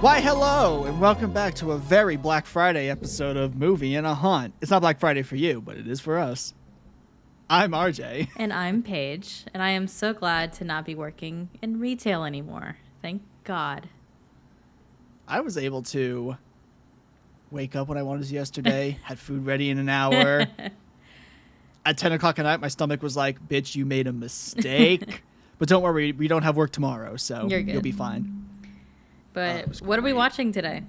Why, hello, and welcome back to a very Black Friday episode of Movie and a Haunt. It's not Black Friday for you, but it is for us. I'm RJ. And I'm Paige, and I am so glad to not be working in retail anymore. Thank God. I was able to wake up when I wanted to yesterday, had food ready in an hour. At 10 o'clock at night, my stomach was like, bitch, you made a mistake. But don't worry, we don't have work tomorrow, so you'll be fine. But what are we watching today?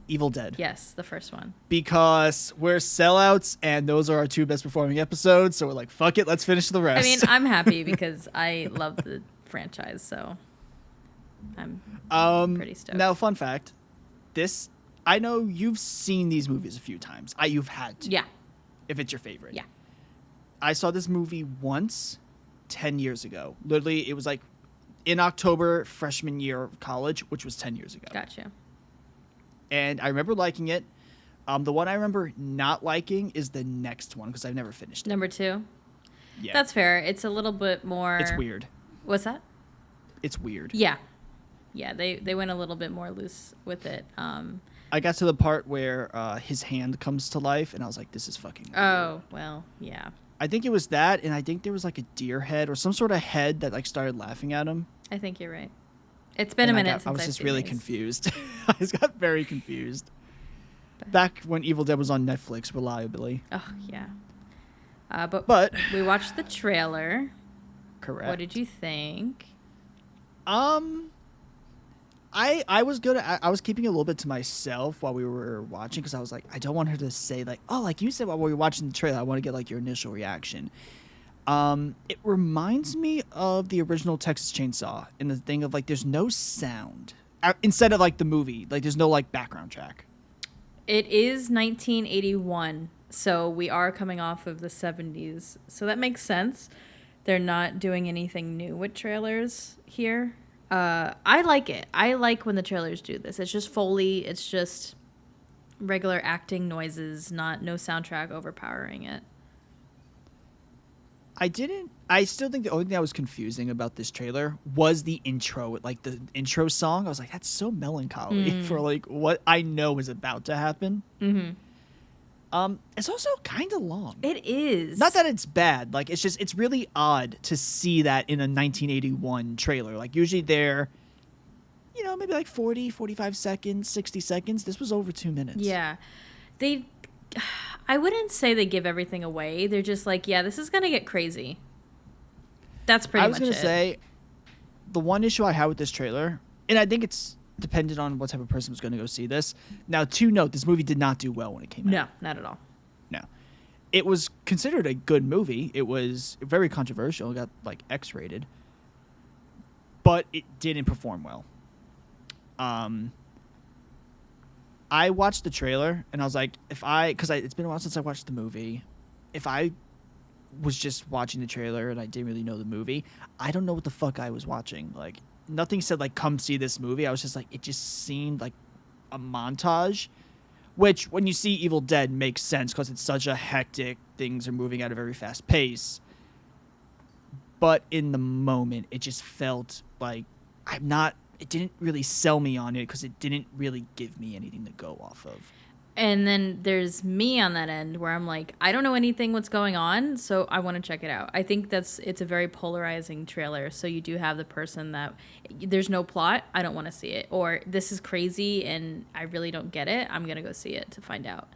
Evil Dead. Yes, the first one. Because we're sellouts, and those are our two best performing episodes, so we're like, fuck it, let's finish the rest. I mean, I'm happy because I love the franchise, so I'm pretty stoked. Now, fun fact, I know you've seen these movies a few times. You've had to. Yeah. If it's your favorite. Yeah. I saw this movie once 10 years ago. Literally, it was like in October, freshman year of college, which was 10 years ago. Gotcha. And I remember liking it. The one I remember not liking is the next one because I've never finished it. Number 2? Yeah. That's fair. It's a little bit more... It's weird. What's that? It's weird. Yeah. Yeah, they went a little bit more loose with it. I got to the part where his hand comes to life, and I was like, this is fucking weird. Oh, well, yeah. I think it was that, and I think there was like a deer head or some sort of head that like started laughing at him. I think you're right. It's been a minute since I was I've just seen really these. confused. I just got very confused. Back when Evil Dead was on Netflix, reliably. Oh, yeah. But we watched the trailer. Correct. What did you think? I was good. I was keeping it a little bit to myself while we were watching because I was like, I don't want her to say like, oh, like you said while we were watching the trailer, I want to get like your initial reaction. It reminds me of the original Texas Chainsaw in the thing of like, there's no sound instead of like the movie, like there's no like background track. It is 1981, so we are coming off of the 70s, so that makes sense. They're not doing anything new with trailers here. I like it. I like when the trailers do this. It's just Foley. It's just regular acting noises, no soundtrack overpowering it. I still think the only thing that was confusing about this trailer was the intro, like the intro song. I was like, that's so melancholy for like what I know is about to happen. Mm-hmm. It's also kind of long. It is. Not that it's bad. Like, it's really odd to see that in a 1981 trailer. Like, usually they're, maybe like 40, 45 seconds, 60 seconds. This was over 2 minutes. Yeah. I wouldn't say they give everything away. They're just like, yeah, this is going to get crazy. That's pretty much it. I was going to say, the one issue I had with this trailer, and I think it's dependent on what type of person was going to go see this. Now, to note, this movie did not do well when it came out. No, not at all. No. It was considered a good movie. It was very controversial. It got, like, X-rated. But it didn't perform well. I watched the trailer, and I was like, because it's been a while since I watched the movie. If I was just watching the trailer and I didn't really know the movie, I don't know what the fuck I was watching. Like, nothing said, like, come see this movie. I was just like, it just seemed like a montage, which, when you see Evil Dead, makes sense because it's such a hectic, things are moving at a very fast pace. But in the moment, it just felt like it didn't really sell me on it because it didn't really give me anything to go off of. And then there's me on that end where I'm like, I don't know anything what's going on, so I want to check it out. I think it's a very polarizing trailer. So you do have the person that there's no plot, I don't want to see it. Or this is crazy and I really don't get it. I'm going to go see it to find out.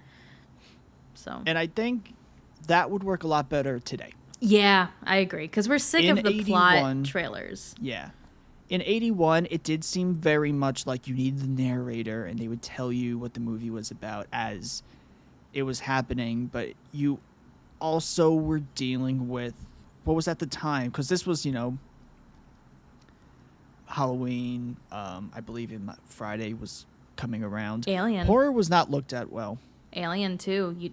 So. And I think that would work a lot better today. Yeah, I agree. Because we're sick of the plot trailers. Yeah. In 81, it did seem very much like you needed the narrator and they would tell you what the movie was about as it was happening. But you also were dealing with what was at the time. Because this was, Halloween. I believe Friday was coming around. Alien. Horror was not looked at well. Alien, too.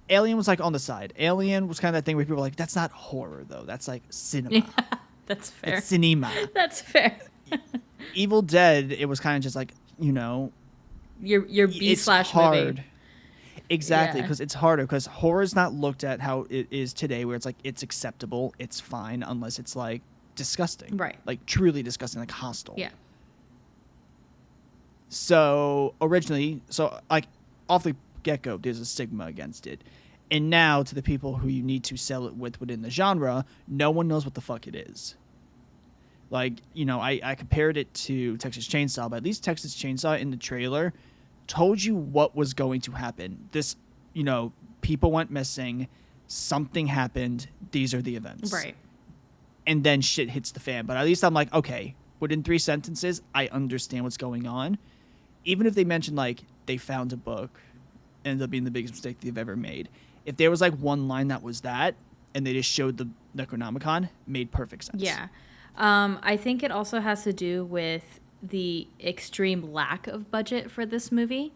Alien was like on the side. Alien was kind of that thing where people were like, that's not horror, though. That's like cinema. That's fair. It's cinema. That's fair. Evil Dead, it was kind of just like, your B/movie. Movie. Exactly, because it's harder. Because horror is not looked at how it is today, where it's like it's acceptable, it's fine, unless it's like disgusting, right? Like truly disgusting, like hostile. Yeah. So originally, like off the get-go, there's a stigma against it. And now to the people who you need to sell it with within the genre, no one knows what the fuck it is. Like, I compared it to Texas Chainsaw, but at least Texas Chainsaw in the trailer told you what was going to happen. This, people went missing, something happened, these are the events. Right. And then shit hits the fan. But at least I'm like, okay, within 3 sentences, I understand what's going on. Even if they mention, like, they found a book, ended up being the biggest mistake they've ever made. If there was, like, one line that was that, and they just showed the Necronomicon, made perfect sense. Yeah. I think it also has to do with the extreme lack of budget for this movie.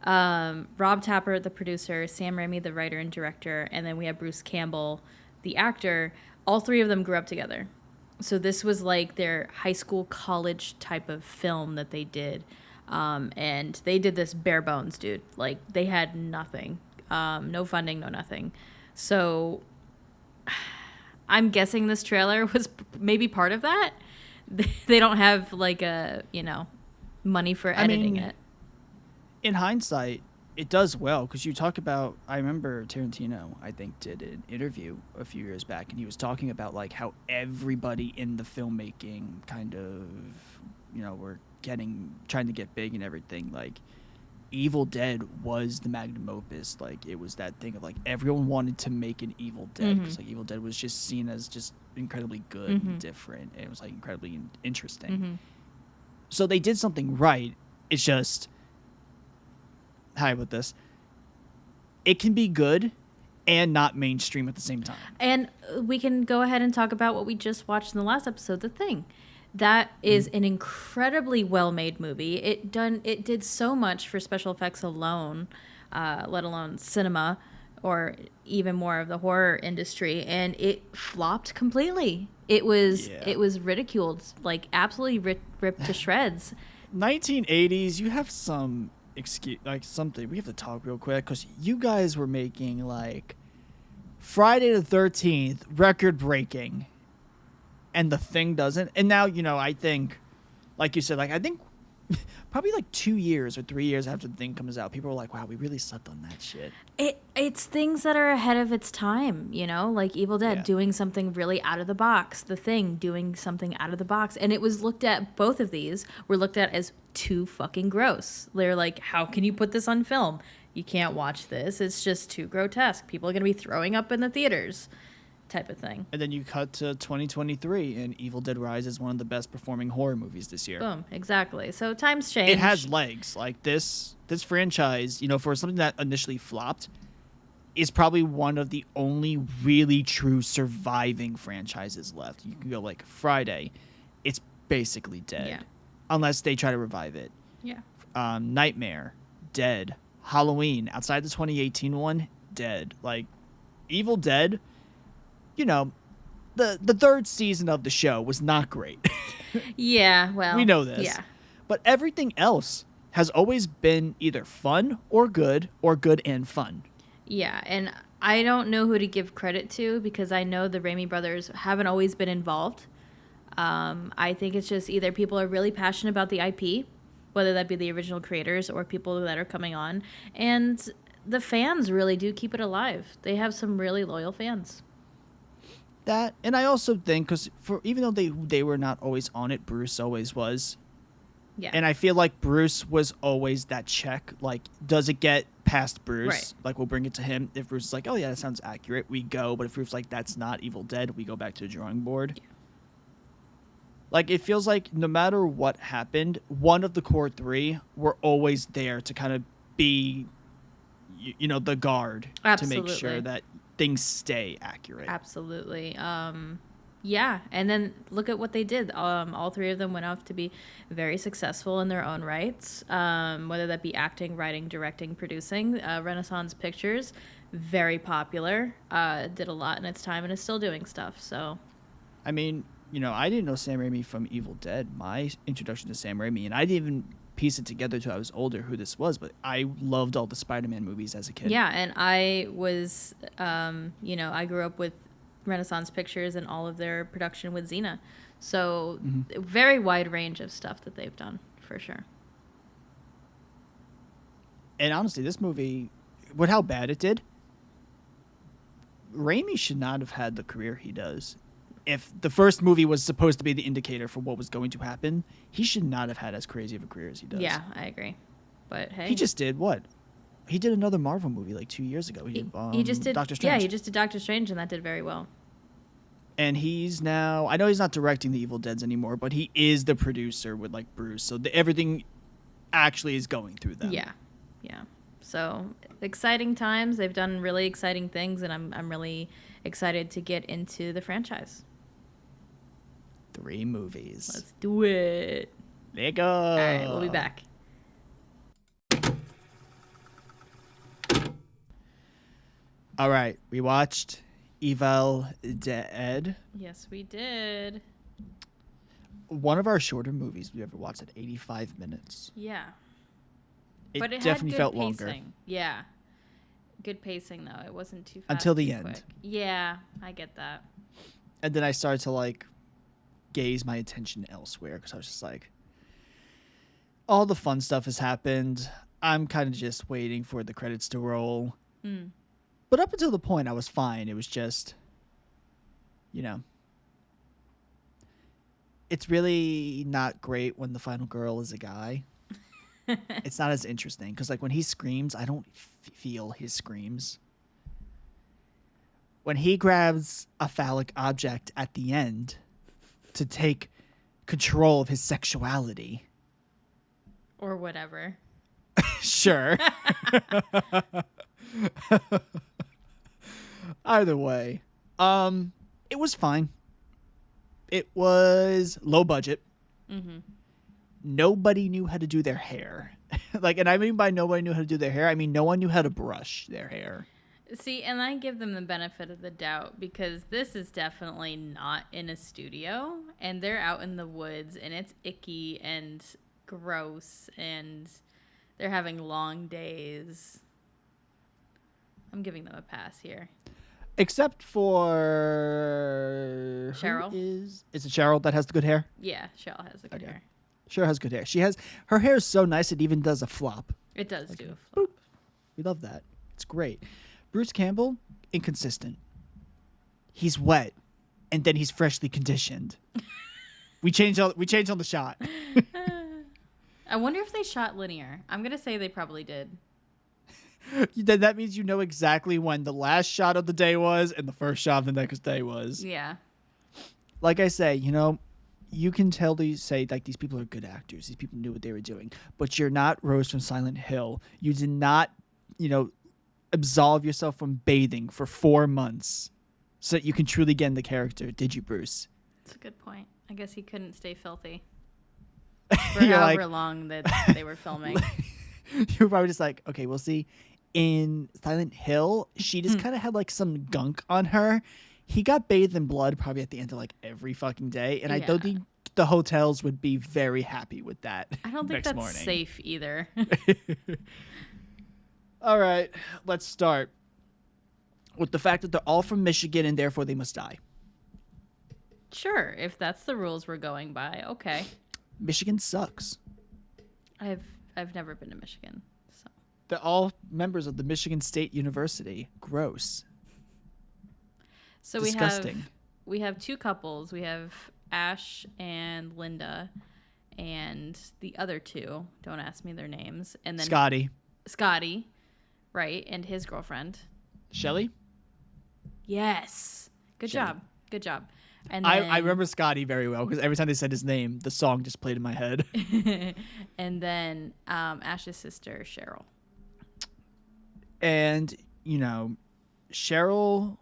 Rob Tapper, the producer, Sam Raimi, the writer and director, and then we have Bruce Campbell, the actor. All three of them grew up together. So this was like their high school, college type of film that they did. And they did this bare bones, dude. Like, they had nothing. No funding, no nothing. So I'm guessing this trailer was maybe part of that. They don't have, like, money for editing it. In hindsight, it does well, because you talk about, I remember Tarantino, I think, did an interview a few years back, and he was talking about, like, how everybody in the filmmaking kind of, were trying to get big and everything. Like, Evil Dead was the magnum opus. Like, it was that thing of, like, everyone wanted to make an Evil Dead, because, like, Evil Dead was just seen as just incredibly good and different, and it was, like, incredibly interesting. So they did something right. It's just, how with this, it can be good and not mainstream at the same time. And we can go ahead and talk about what we just watched in the last episode, The Thing. That is an incredibly well-made movie. It did so much for special effects alone, let alone cinema or even more of the horror industry, and it flopped completely. It was ridiculed, like absolutely ripped to shreds. 1980s, you have some excuse, like something we have to talk real quick, because you guys were making like Friday the 13th record breaking, and The Thing doesn't. And now, I think, like you said, like, I think probably like 2 years or 3 years after The Thing comes out, people are like, wow, we really slept on that shit. It's things that are ahead of its time, like Evil Dead doing something really out of the box, The Thing doing something out of the box. And it was looked at, both of these were looked at as too fucking gross. They're like, how can you put this on film? You can't watch this. It's just too grotesque. People are going to be throwing up in the theaters. Type of thing. And then you cut to 2023, and Evil Dead Rise is one of the best performing horror movies this year. Boom, exactly. So times change. It has legs. Like, this franchise, for something that initially flopped, is probably one of the only really true surviving franchises left. You can go like Friday, it's basically dead, unless they try to revive it. Yeah. Nightmare, dead. Halloween, outside the 2018 one, dead. Like, Evil Dead, the third season of the show was not great. Yeah, well, we know this. Yeah. But everything else has always been either fun or good and fun. Yeah, and I don't know who to give credit to, because I know the Raimi brothers haven't always been involved. I think it's just either people are really passionate about the IP, whether that be the original creators or people that are coming on, and the fans really do keep it alive. They have some really loyal fans. That, and I also think, because even though they were not always on it, Bruce always was. Yeah. And I feel like Bruce was always that check. Like, does it get past Bruce? Right. Like, we'll bring it to him. If Bruce is like, oh yeah, that sounds accurate, we go. But if Bruce's like, that's not Evil Dead, we go back to the drawing board. Yeah. Like, it feels like no matter what happened, one of the core three were always there to kind of be, the guard. Absolutely. To make sure that things stay accurate. Absolutely. Yeah, and then look at what they did. All three of them went off to be very successful in their own rights, whether that be acting, writing, directing, producing. Renaissance Pictures, very popular, did a lot in its time and is still doing stuff. So, I mean, I didn't know Sam Raimi from Evil Dead. My introduction to Sam Raimi, and I didn't even piece it together till I was older who this was, but I loved all the Spider-Man movies as a kid. Yeah, and I was, I grew up with Renaissance Pictures and all of their production with Xena. So very wide range of stuff that they've done, for sure. And honestly, this movie, with how bad it did, Raimi should not have had the career he does. If the first movie was supposed to be the indicator for what was going to happen, he should not have had as crazy of a career as he does. Yeah, I agree. But hey, he just did what? He did another Marvel movie like 2 years ago. He just did Doctor Strange. Yeah, he just did Doctor Strange, and that did very well. And he's now, I know he's not directing the Evil Deads anymore, but he is the producer with like Bruce. So everything actually is going through them. Yeah. So exciting times. They've done really exciting things, and I'm really excited to get into the franchise. 3 movies. Let's do it. There you go. All right, we'll be back. All right, we watched Evil Dead. Yes, we did. One of our shorter movies we ever watched at 85 minutes. Yeah. It But it definitely had good felt pacing. longer. Yeah. Good pacing, though. It wasn't too fast. Until the too end. quick. Yeah, I get that. And then I started to like gaze my attention elsewhere because I was just like, all the fun stuff has happened. I'm kind of just waiting for the credits to roll. Mm. But up until the point, I was fine. It was just, it's really not great when the final girl is a guy. It's not as interesting because like when he screams, I don't feel his screams. When he grabs a phallic object at the end to take control of his sexuality. Or whatever. Sure. Either way, it was fine. It was low budget. Mm-hmm. Nobody knew how to do their hair. Like, and I mean by nobody knew how to do their hair, I mean no one knew how to brush their hair. See, and I give them the benefit of the doubt because this is definitely not in a studio, and they're out in the woods, and it's icky and gross, and they're having long days. I'm giving them a pass here. Except for Cheryl. Is it Cheryl that has the good hair? Yeah, Cheryl has the good hair. Cheryl has good hair. Her hair is so nice it even does a flop. It does Like do a boop. flop. We love that. It's great. Bruce Campbell, inconsistent. He's wet, and then he's freshly conditioned. we changed on the shot. I wonder if they shot linear. I'm gonna say they probably did. Then that means you know exactly when the last shot of the day was and the first shot of the next day was. Yeah. Like I say, you can tell these people are good actors. These people knew what they were doing. But you're not Rose from Silent Hill. You did not, absolve yourself from bathing for 4 months so that you can truly get in the character. Did you, Bruce? That's a good point. I guess he couldn't stay filthy for however long that they were filming. You were probably just like, okay, we'll see. In Silent Hill, she just kind of had like some gunk on her. He got bathed in blood probably at the end of like every fucking day. And I don't think the hotels would be very happy with that. I don't think that's morning. safe either. All right, let's start with the fact that they're all from Michigan and therefore they must die. Sure, if that's the rules we're going by, okay. Michigan sucks. I've never been to Michigan, so. They're all members of the Michigan State University. Gross. So disgusting. we have 2 couples. We have Ash and Linda, and the other 2. Don't ask me their names. And then Scotty, right, and his girlfriend. Shelley? Yes. Good Shelley. job. And then, I remember Scotty very well because every time they said his name, the song just played in my head. And then Ash's sister, Cheryl. And, Cheryl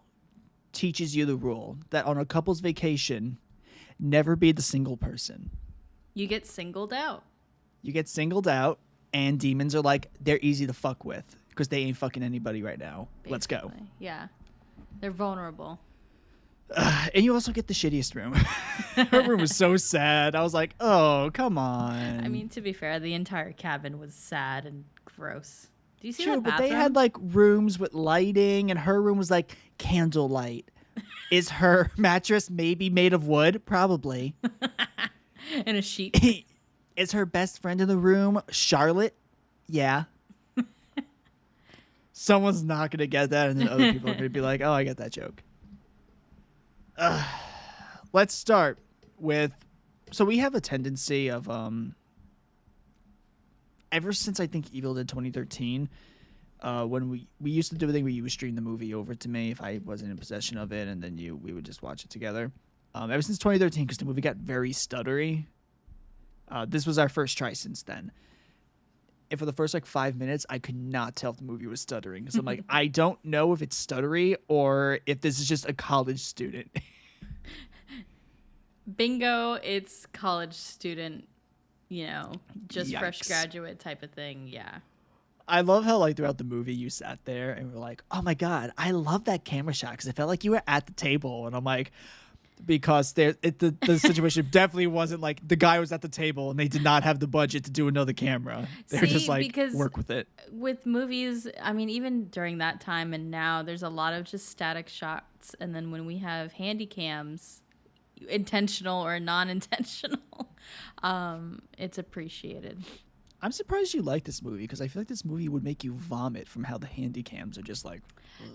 teaches you the rule that on a couple's vacation, never be the single person. You get singled out. And demons are like, they're easy to fuck with because they ain't fucking anybody right now. Basically. Let's go. Yeah. They're vulnerable. And you also get the shittiest room. Her room was so sad. I was like, oh, come on. I mean, to be fair, the entire cabin was sad and gross. Do you see True, that bathroom? but they had like rooms with lighting, and her room was like candlelight. Is her mattress maybe made of wood? Probably. And a sheet. Is her best friend in the room Charlotte? Yeah. Someone's not gonna get that, and then other people are gonna be like, "Oh, I get that joke." Let's start with. So we have a tendency of ever since I think Evil did 2013. When we used to do a thing where you would stream the movie over to me if I wasn't in possession of it, and then we would just watch it together. Ever since 2013, because the movie got very stuttery. This was our first try since then. And for the first 5 minutes, I could not tell if the movie was stuttering. Because I'm like, I don't know if it's stuttery or if this is just a college student. Bingo, it's college student, just fresh Yikes. graduate type of thing. Yeah. I love how throughout the movie you sat there and were like, oh my God, I love that camera shot. Because it felt like you were at the table. And I'm like, because the situation definitely wasn't the guy was at the table and they did not have the budget to do another camera. They're just because work with it. With movies, I mean, even during that time and now, there's a lot of just static shots. And then when we have handy cams, intentional or non-intentional, it's appreciated. I'm surprised you like this movie because I feel like this movie would make you vomit from how the handy cams are just like.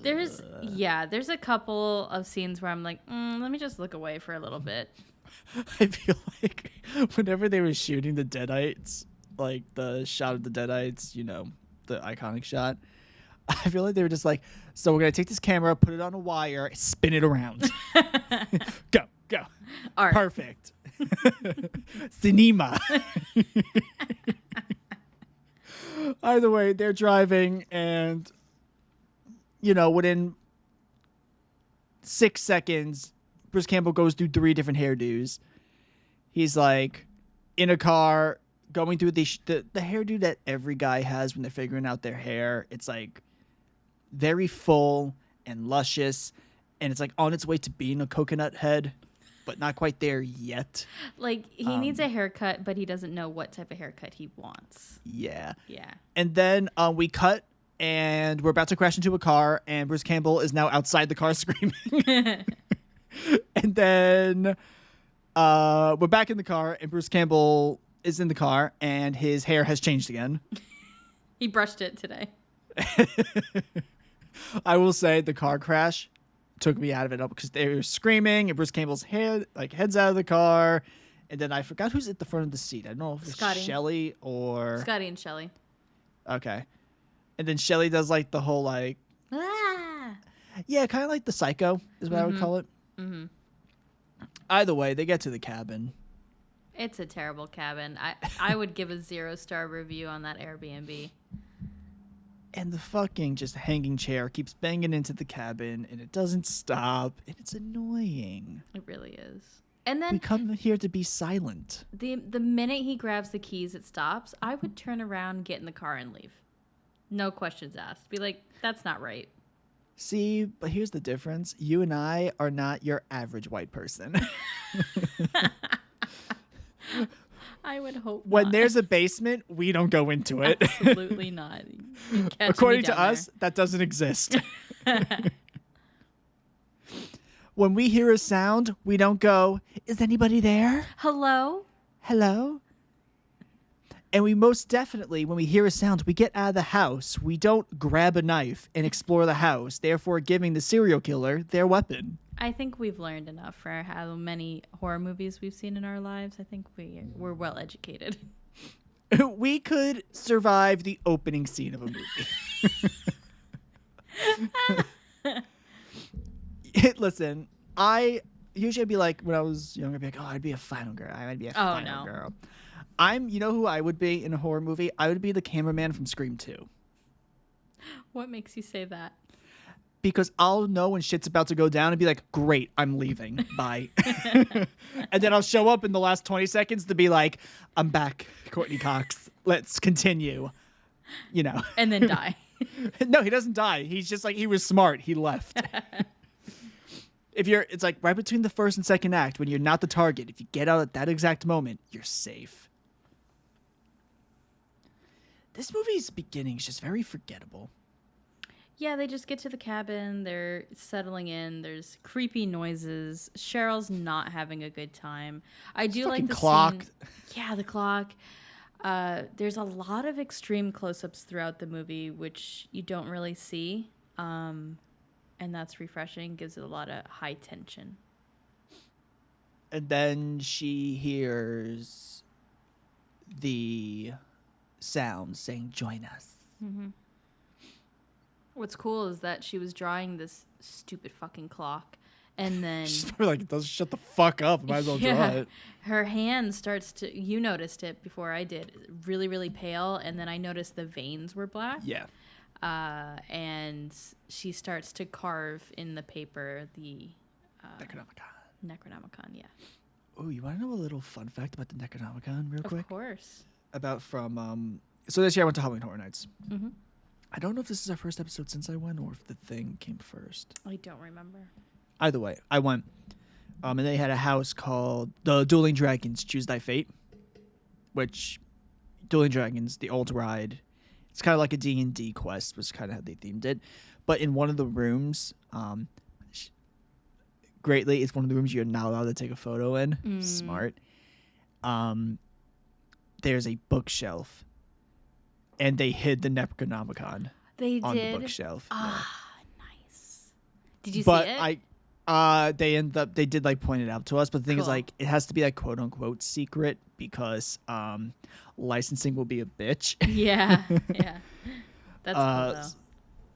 There's a couple of scenes where I'm like, let me just look away for a little bit. I feel like whenever they were shooting the Deadites, the shot of the Deadites, the iconic shot, I feel like they were just like, so we're going to take this camera, put it on a wire, spin it around. Go. Art. Perfect. Cinema. Either way, they're driving and, within 6 seconds, Bruce Campbell goes through 3 different hairdos. He's in a car going through the hairdo that every guy has when they're figuring out their hair. It's very full and luscious, and it's on its way to being a coconut head, but not quite there yet. He needs a haircut, but he doesn't know what type of haircut he wants. Yeah. Yeah. And then we cut, and we're about to crash into a car, and Bruce Campbell is now outside the car screaming. And then we're back in the car, and Bruce Campbell is in the car, and his hair has changed again. He brushed it today. I will say the car crash took me out of it because they were screaming, and Bruce Campbell's head heads out of the car, and then I forgot who's at the front of the seat. I don't know if it's Scotty. Shelly or Scotty and Shelly. Okay, and then Shelly does the whole yeah, kind of like the Psycho is what I would call it. Mm-hmm. Either way, they get to the cabin. It's a terrible cabin. I would give a 0-star review on that Airbnb. And the fucking just hanging chair keeps banging into the cabin, and it doesn't stop, and it's annoying. It really is. And then we come here to be silent. The minute he grabs the keys, it stops. I would turn around, get in the car, and leave. No questions asked. Be like, that's not right. See, but here's the difference. You and I are not your average white person. I would hope when not. there's a basement, we don't go into it. Absolutely not. According to us, that doesn't exist. When we hear a sound, we don't go, is anybody there? Hello? Hello? And we most definitely, when we hear a sound, we get out of the house. We don't grab a knife and explore the house, therefore giving the serial killer their weapon. I think we've learned enough for how many horror movies we've seen in our lives. I think we're well educated. We could survive the opening scene of a movie. Listen, I'd be like, when I was younger, I'd be like, oh, I'd be a final girl. I'd be a final girl. You know who I would be in a horror movie? I would be the cameraman from Scream 2. What makes you say that? Because I'll know when shit's about to go down and be like, great, I'm leaving. Bye. And then I'll show up in the last 20 seconds to be like, I'm back, Courtney Cox. Let's continue. And then die. No, he doesn't die. He's just he was smart. He left. It's right between the first and second act when you're not the target. If you get out at that exact moment, you're safe. This movie's beginning is just very forgettable. Yeah, they just get to the cabin. They're settling in. There's creepy noises. Cheryl's not having a good time. I do like the clock. scene. Yeah, the clock. There's a lot of extreme close-ups throughout the movie, which you don't really see, and that's refreshing. Gives it a lot of high tension. And then she hears the sound saying, "Join us." Mm-hmm. What's cool is that she was drawing this stupid fucking clock, and then She's probably like, "Doesn't shut the fuck up. Might as well draw it." her hand starts to. You noticed it before I did. Really, really pale, and then I noticed the veins were black. Yeah. And she starts to carve in the paper the Necronomicon. Yeah. Oh, you want to know a little fun fact about the Necronomicon, real quick? Of course. About from so this year I went to Halloween Horror Nights. Mm-hmm. I don't know if this is our first episode since I went or if the thing came first. I don't remember. Either way, I went. And they had a house called the Dueling Dragons Choose Thy Fate, which Dueling Dragons, the old ride, it's kind of like a D&D quest, was kind of how they themed it. But in one of the rooms, greatly, it's one of the rooms you're not allowed to take a photo in. Smart. There's a bookshelf, and they hid the Necronomicon on the bookshelf. Nice. Did you but see it? They did like point it out to us, but the thing is, Cool. like, it has to be like quote unquote secret because licensing will be a bitch. Yeah. That's cool though.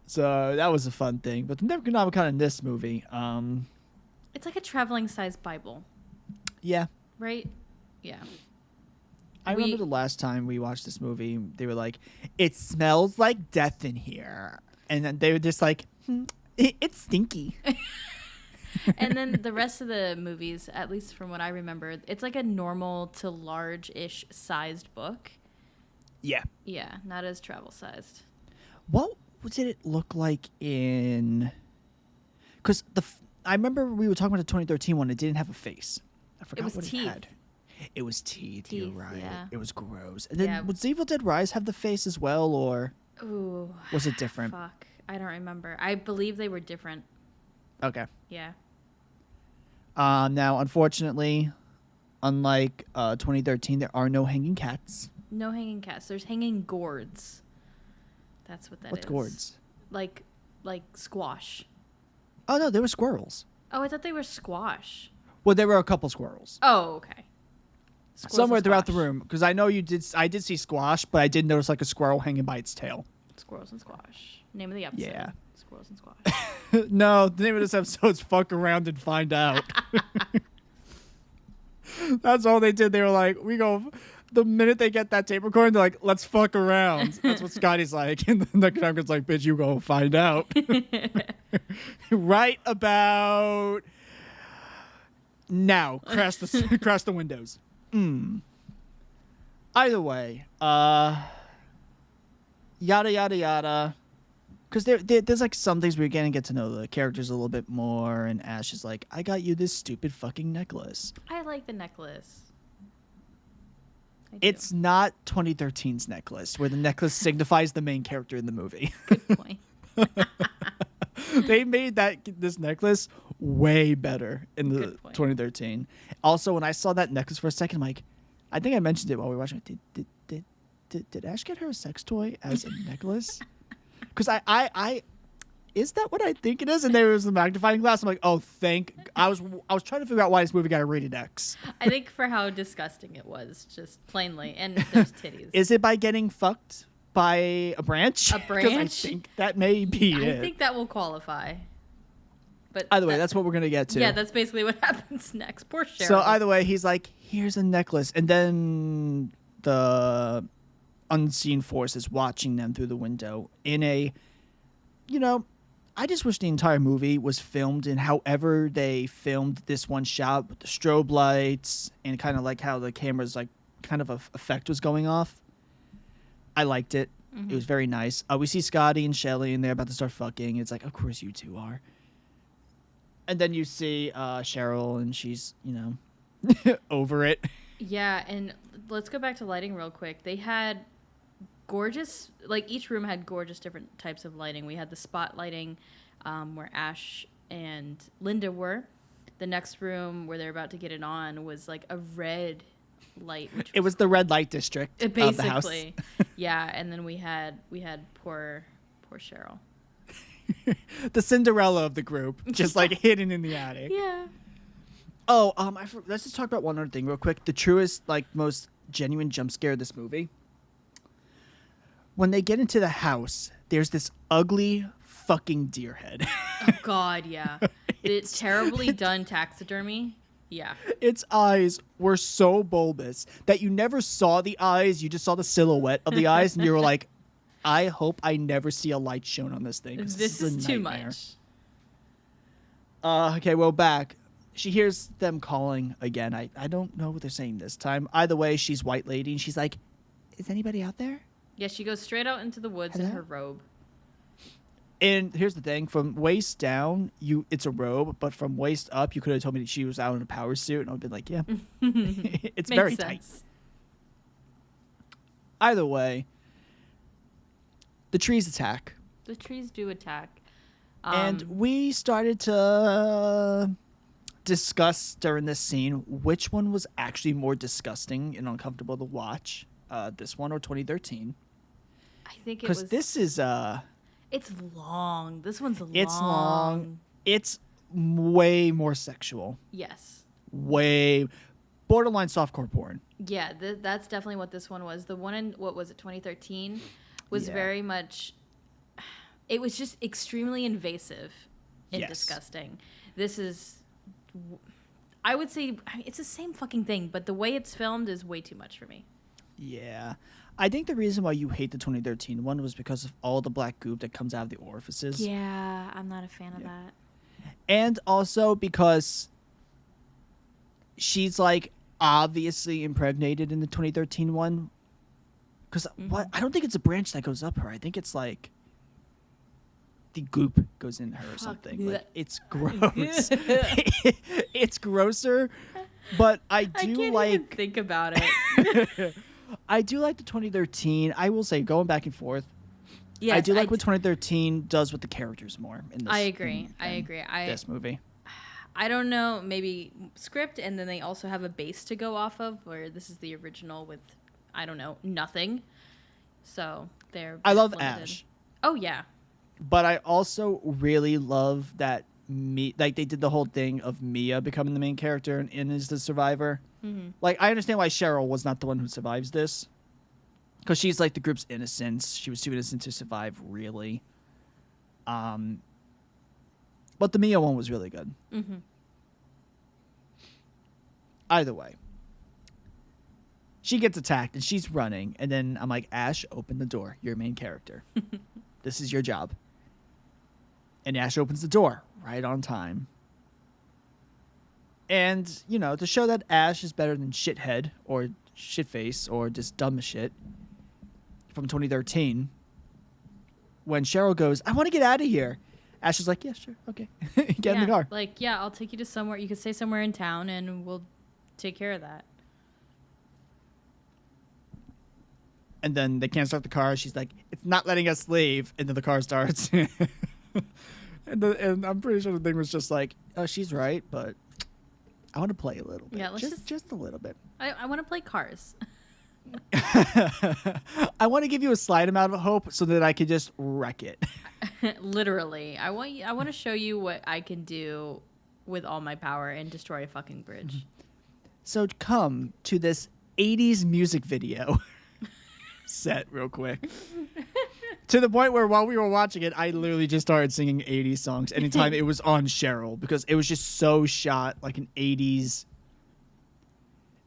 So that was a fun thing. But the Necronomicon in this movie, It's like a traveling size Bible, yeah. right? Yeah. I remember the last time we watched this movie, they were like, "It smells like death in here," and then they were just like, "It's stinky." And then the rest of the movies, at least from what I remember, it's like a normal to large-ish sized book. Yeah. Yeah, not as travel sized. What did it look like in? Because I remember we were talking about the 2013 one. It didn't have a face. I forgot was what teeth. it had. It was teeth. You're right. Yeah. It was gross. And then would Evil Dead Rise have the face as well, or Ooh, was it different? fuck. I don't remember. I believe they were different. Okay. Yeah. Now, unfortunately, unlike 2013, there are no hanging cats. No hanging cats. There's hanging gourds. That's what that is. What's gourds? Like squash. Oh no, there were squirrels. Oh, I thought they were squash. Well, there were a couple squirrels. Oh, okay. Squirrels Somewhere and throughout the squash. room, because I know you did. I did see squash, but I did notice like a squirrel hanging by its tail. Squirrels and squash. Name of the episode. Yeah. Squirrels and squash. No, the name of this episode is "Fuck Around and Find Out." That's all they did. They were like, "We go." The minute they get that tape recorder, they're like, "Let's fuck around." That's what Scotty's like, and then the Necronomic's like, "Bitch, you go find out." Right about now, crash the windows. Either way, yada yada yada. Because there's like some things we're gonna get to know the characters a little bit more, and Ash is like, "I got you this stupid fucking necklace." I like the necklace. I do. It's not 2013's necklace, where the necklace signifies the main character in the movie. Good point. They made this necklace way better in the Good point. 2013. Also, when I saw that necklace for a second, I'm like, I think I mentioned it while we were watching it. Did Ash get her a sex toy as a necklace? Because I is that what I think it is? And there was the magnifying glass. I'm like, oh, I was trying to figure out why this movie got a rated X. I think for how disgusting it was, just plainly, and there's titties. Is it by getting fucked by a branch? A 'Cause branch? I think that may be it. I think that will qualify. But Either way, that's what we're gonna get to. Yeah, that's basically what happens next. Poor Cheryl. So either way, he's like, here's a necklace, and then the unseen force is watching them through the window in a, I just wish the entire movie was filmed in however they filmed this one shot with the strobe lights and kind of like how the camera's like kind of a effect was going off. I liked it. Mm-hmm. It was very nice. We see Scotty and Shelly and they're about to start fucking. It's like, of course you two are. And then you see Cheryl and she's, over it. Yeah, and let's go back to lighting real quick. They had gorgeous, like each room had gorgeous different types of lighting. We had the spot lighting where Ash and Linda were. The next room where they're about to get it on was like a red light, which It was the red light district of the house. basically. Yeah, and then we had poor Cheryl. The Cinderella of the group, just like hidden in the attic. Yeah. Oh, let's just talk about one other thing real quick. The truest, like, most genuine jump scare of this movie. When they get into the house, there's this ugly fucking deer head. Oh God, yeah. It's terribly done taxidermy. Yeah. Its eyes were so bulbous that you never saw the eyes. You just saw the silhouette of the eyes, and you were like, I hope I never see a light shown on this thing. This is too much. Okay, well, back. She hears them calling again. I don't know what they're saying this time. Either way, she's White Lady, and she's like, is anybody out there? Yeah, she goes straight out into the woods in her robe. And here's the thing. From waist down, it's a robe. But from waist up, you could have told me that she was out in a power suit, and I would have been like, yeah. It's very tight. Either way, the trees attack. The trees do attack. And we started to discuss during this scene which one was actually more disgusting and uncomfortable to watch, this one or 2013. I think it because was... this is it's long. This one's long. It's long. It's way more sexual. Yes. Way borderline softcore porn. Yeah, that's definitely what this one was. The one in, what was it, 2013, was very much... It was just extremely invasive and disgusting. This is... I would say it's the same fucking thing, but the way it's filmed is way too much for me. Yeah. I think the reason why you hate the 2013 one was because of all the black goop that comes out of the orifices. Yeah, I'm not a fan of that. And also because she's like obviously impregnated in the 2013 one. Because what? I don't think it's a branch that goes up her. I think it's like the goop goes in her or something. Like, it's gross. It's grosser, but I can't even think about it. I do like the 2013. I will say, going back and forth, yes, I do like what 2013 does with the characters more. In this, I agree. I agree. This movie. I don't know, maybe script, and then they also have a base to go off of, where this is the original with, I don't know, nothing. So they're I love limited. Ash. Oh yeah. But I also really love that like they did the whole thing of Mia becoming the main character and is the survivor. Mm-hmm. Like, I understand why Cheryl was not the one who survives this, because she's like the group's innocence. She was too innocent to survive, really. But the Mia one was really good. Mm-hmm. Either way, she gets attacked and she's running, and then I'm like, Ash, open the door. You're a main character. This is your job. And Ash opens the door right on time. And, you know, to show that Ash is better than Shithead or Shitface or just dumb as shit from 2013, when Cheryl goes, I want to get out of here, Ash is like, yeah, sure, okay. Get in the car. Like, yeah, I'll take you to somewhere. You could stay somewhere in town and we'll take care of that. And then they can't start the car. She's like, it's not letting us leave. And then the car starts. and I'm pretty sure the thing was just like, oh, she's right, but I want to play a little bit. Yeah, just a little bit. I want to play cars. I want to give you a slight amount of hope so that I can just wreck it. Literally. I want to show you what I can do with all my power and destroy a fucking bridge. So come to this 80s music video set real quick. To the point where while we were watching it, I literally just started singing 80s songs anytime it was on Cheryl, because it was just so shot like an 80s.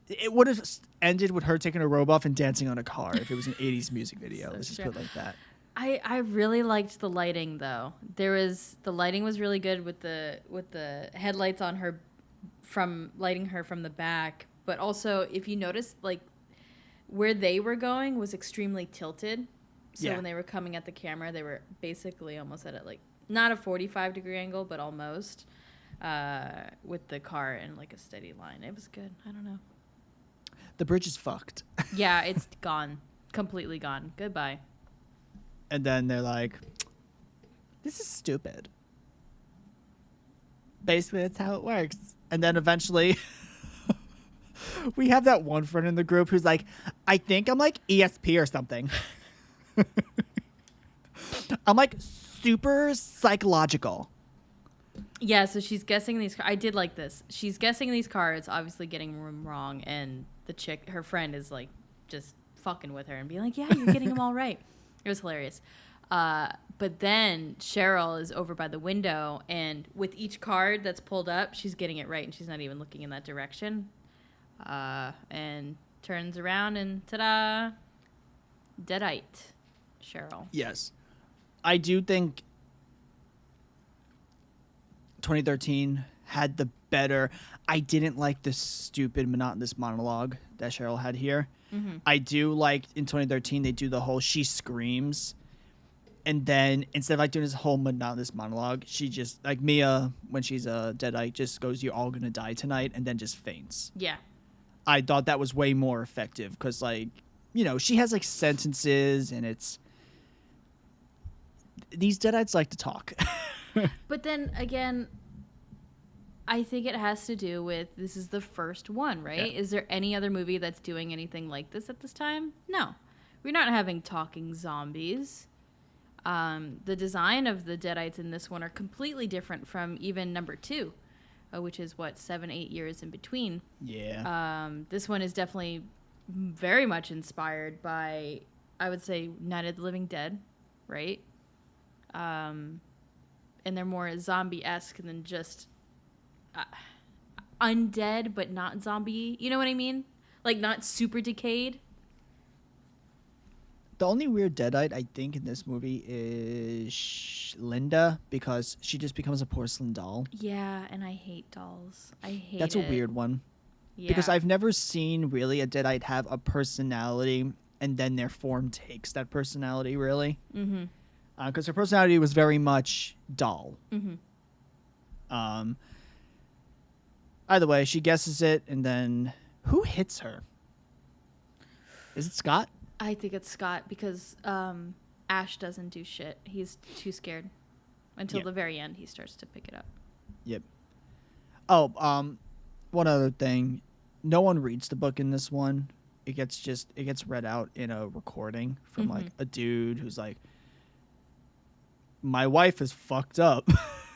It would have ended with her taking her robe off and dancing on a car if it was an 80s music video. So Let's just put it like that. I really liked the lighting though. The lighting was really good with the headlights on her from lighting her from the back, but also if you notice, like where they were going was extremely tilted. So when they were coming at the camera, they were basically almost at like not a 45-degree angle, but almost with the car in like a steady line. It was good. I don't know. The bridge is fucked. Yeah, it's gone. Completely gone. Goodbye. And then they're like, this is stupid. Basically, that's how it works. And then eventually, We have that one friend in the group who's like, I think I'm like ESP or something. I'm like super psychological. Yeah, so she's guessing these. I did like this. She's guessing these cards, obviously getting them wrong, and the chick, her friend, is like just fucking with her and being like, "Yeah, you're getting them all right." It was hilarious. But then Cheryl is over by the window, and with each card that's pulled up, she's getting it right, and she's not even looking in that direction. And turns around, and ta-da, deadite, Cheryl. Yes, I do think 2013 had the better. I didn't like the stupid monotonous monologue that Cheryl had here. Mm-hmm. I do like in 2013 they do the whole she screams, and then instead of like doing this whole monotonous monologue, she just like Mia when she's a deadite just goes, "You're all gonna die tonight," and then just faints. Yeah. I thought that was way more effective because like she has like sentences and it's these deadites like to talk. But then again, I think it has to do with this is the first one, right? Yeah. Is there any other movie that's doing anything like this at this time? No. We're not having talking zombies. The design of the deadites in this one are completely different from even number 2, which is 7-8 years in between. Yeah. This one is definitely very much inspired by, I would say, Night of the Living Dead, right? And they're more zombie-esque than just undead, but not zombie. You know what I mean? Like, not super decayed. The only weird deadite I think in this movie is Linda because she just becomes a porcelain doll. Yeah, and I hate dolls. I hate That's it. a weird one. Yeah. Because I've never seen really a deadite have a personality and then their form takes that personality really. Mm-hmm. Because her personality was very much doll. Mm-hmm. Either way, she guesses it, and then who hits her? Is it Scott? I think it's Scott because Ash doesn't do shit. He's too scared. Until the very end, he starts to pick it up. Yep. Oh, one other thing. No one reads the book in this one. It gets read out in a recording from like a dude who's like, my wife is fucked up.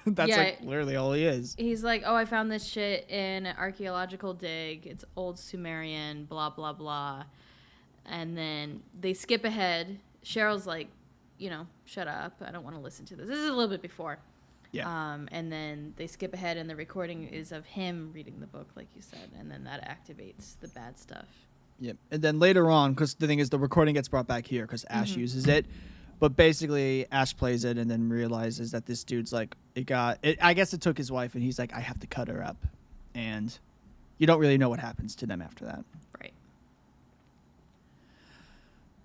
That's like literally all he is. He's like, oh, I found this shit in an archaeological dig. It's old Sumerian, blah, blah, blah. And then they skip ahead. Cheryl's like, shut up. I don't want to listen to this. This is a little bit before. Yeah. And then they skip ahead, and the recording is of him reading the book, like you said. And then that activates the bad stuff. Yep. And then later on, because the thing is, the recording gets brought back here because Ash uses it. But basically, Ash plays it and then realizes that this dude's like, I guess it took his wife, and he's like, I have to cut her up. And you don't really know what happens to them after that. Right.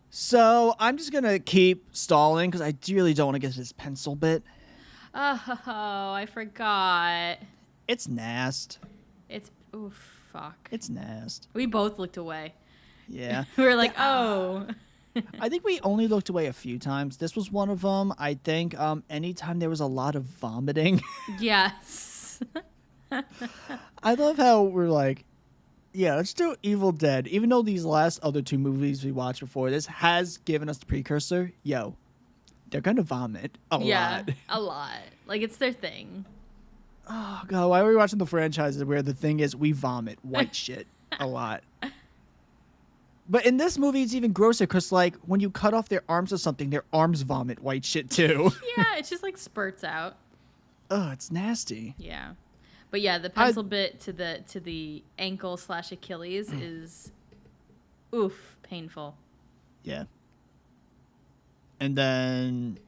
So I'm just going to keep stalling because I really don't want to get to this pencil bit. Oh, I forgot. It's nasty. Fuck. It's nasty. We both looked away. Yeah. We were like, oh. I think we only looked away a few times. This was one of them. I think anytime there was a lot of vomiting. Yes. I love how we're like, yeah, let's do Evil Dead. Even though these last other 2 movies we watched before this has given us the precursor, they're going to vomit a lot. Yeah, a lot. Like, it's their thing. Oh, God, why are we watching the franchises where the thing is we vomit white shit a lot? But in this movie, it's even grosser because, like, when you cut off their arms or something, their arms vomit white shit, too. Yeah, it just, like, spurts out. Oh, it's nasty. Yeah. But, yeah, the pencil bit to the ankle / Achilles is, painful. Yeah. And then,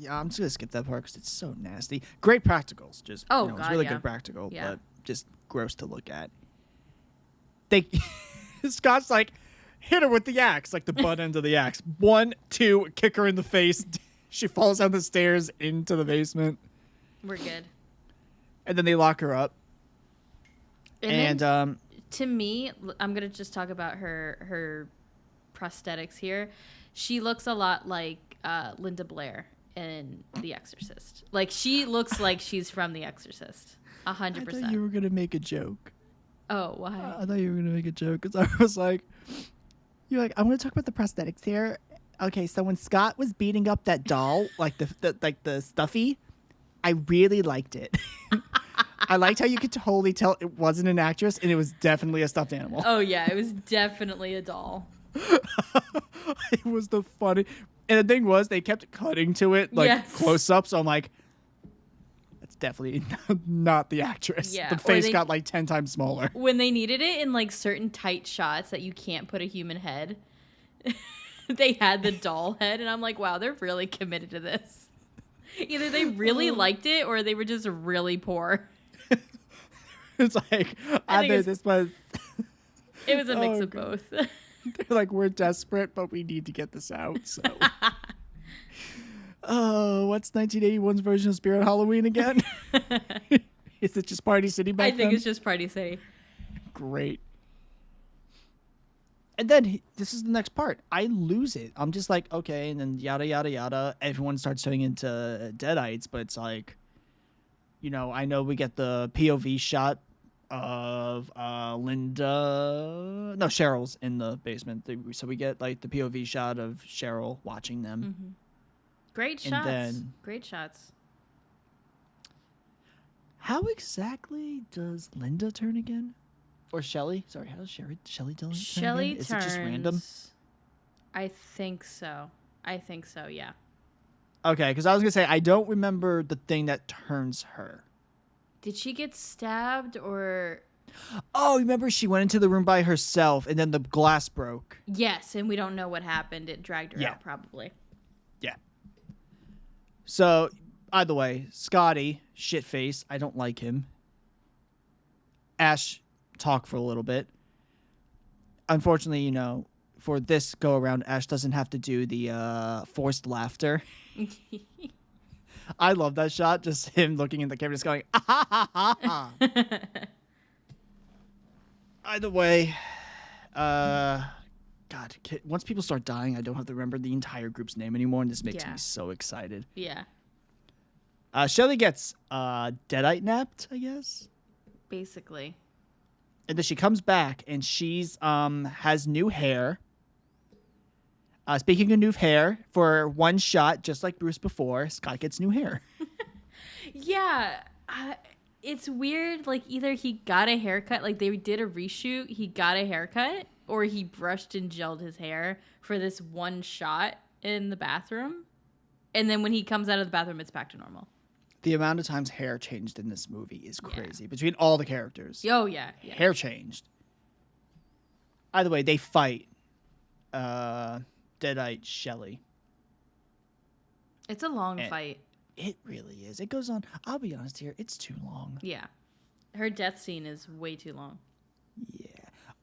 I'm just going to skip that part because it's so nasty. Great practicals. Just, God, it's really good practical, but just gross to look at. Scott's like, hit her with the axe, like the butt end of the axe. 1, 2, kick her in the face. She falls down the stairs into the basement. We're good. And then they lock her up. And to me, I'm going to just talk about her prosthetics here. She looks a lot like Linda Blair in The Exorcist. Like, she looks like she's from The Exorcist. 100%. I thought you were going to make a joke. Oh, why? I thought you were gonna make a joke because I was like, "You're like, I'm gonna talk about the prosthetics here." Okay, so when Scott was beating up that doll, like the stuffy, I really liked it. I liked how you could totally tell it wasn't an actress and it was definitely a stuffed animal. Oh yeah, it was definitely a doll. It was the funny, and the thing was they kept cutting to it like Yes. close up. So I'm like, that's definitely not the actress. Yeah, The or face they- got like 10 times smaller. When they needed it in like certain tight shots that you can't put a human head, they had the doll head, and I'm like, wow, they're really committed to this. Either they really liked it or they were just really poor. It's like either this was. It was a mix Oh, of God. both. They're like, we're desperate, but we need to get this out. So, oh, what's 1981's version of Spirit Halloween again? Is it just Party City back I think then? it's just Party City. Great. And then this is the next part. I lose it. I'm just like, okay, and then yada yada yada. Everyone starts turning into Deadites, but it's like, you know, I know we get the POV shot of Cheryl's in the basement. So we get like the POV shot of Cheryl watching them. Mm-hmm. Great And shots. then- Great shots. How exactly does Linda turn again? Or Shelly? Sorry, how does Shelly turn Shelly again? turns. Is it just random? I think so. Yeah. Okay, because I was going to say, I don't remember the thing that turns her. Did she get stabbed or? Oh, remember she went into the room by herself and then the glass broke. Yes, and we don't know what happened. It dragged her Yeah. out probably. Yeah. So, either way, Scotty, shitface, I don't like him. Ash, talk for a little bit. Unfortunately, you know, for this go around, Ash doesn't have to do the forced laughter. I love that shot, just him looking in the camera, just going, ah, ha, ha, ha, ha. Either way, God, once people start dying, I don't have to remember the entire group's name anymore, and this makes Yeah. me so excited. Yeah, Shelly gets deadite napped, I guess, basically. and then she comes back, and she's has new hair. Speaking of new hair, for one shot, just like Bruce before, Scott gets new hair. Yeah, it's weird. Like either he got a haircut, like they did a reshoot, he got a haircut, or he brushed and gelled his hair for this one shot in the bathroom, and then when he comes out of the bathroom, it's back to normal. The amount of times hair changed in this movie is crazy between all the characters. Oh yeah. Hair changed. Either way, they fight. Deadite Shelly. It's a long And- fight. It really is. It goes on. I'll be honest here. It's too long. Yeah, her death scene is way too long. Yeah.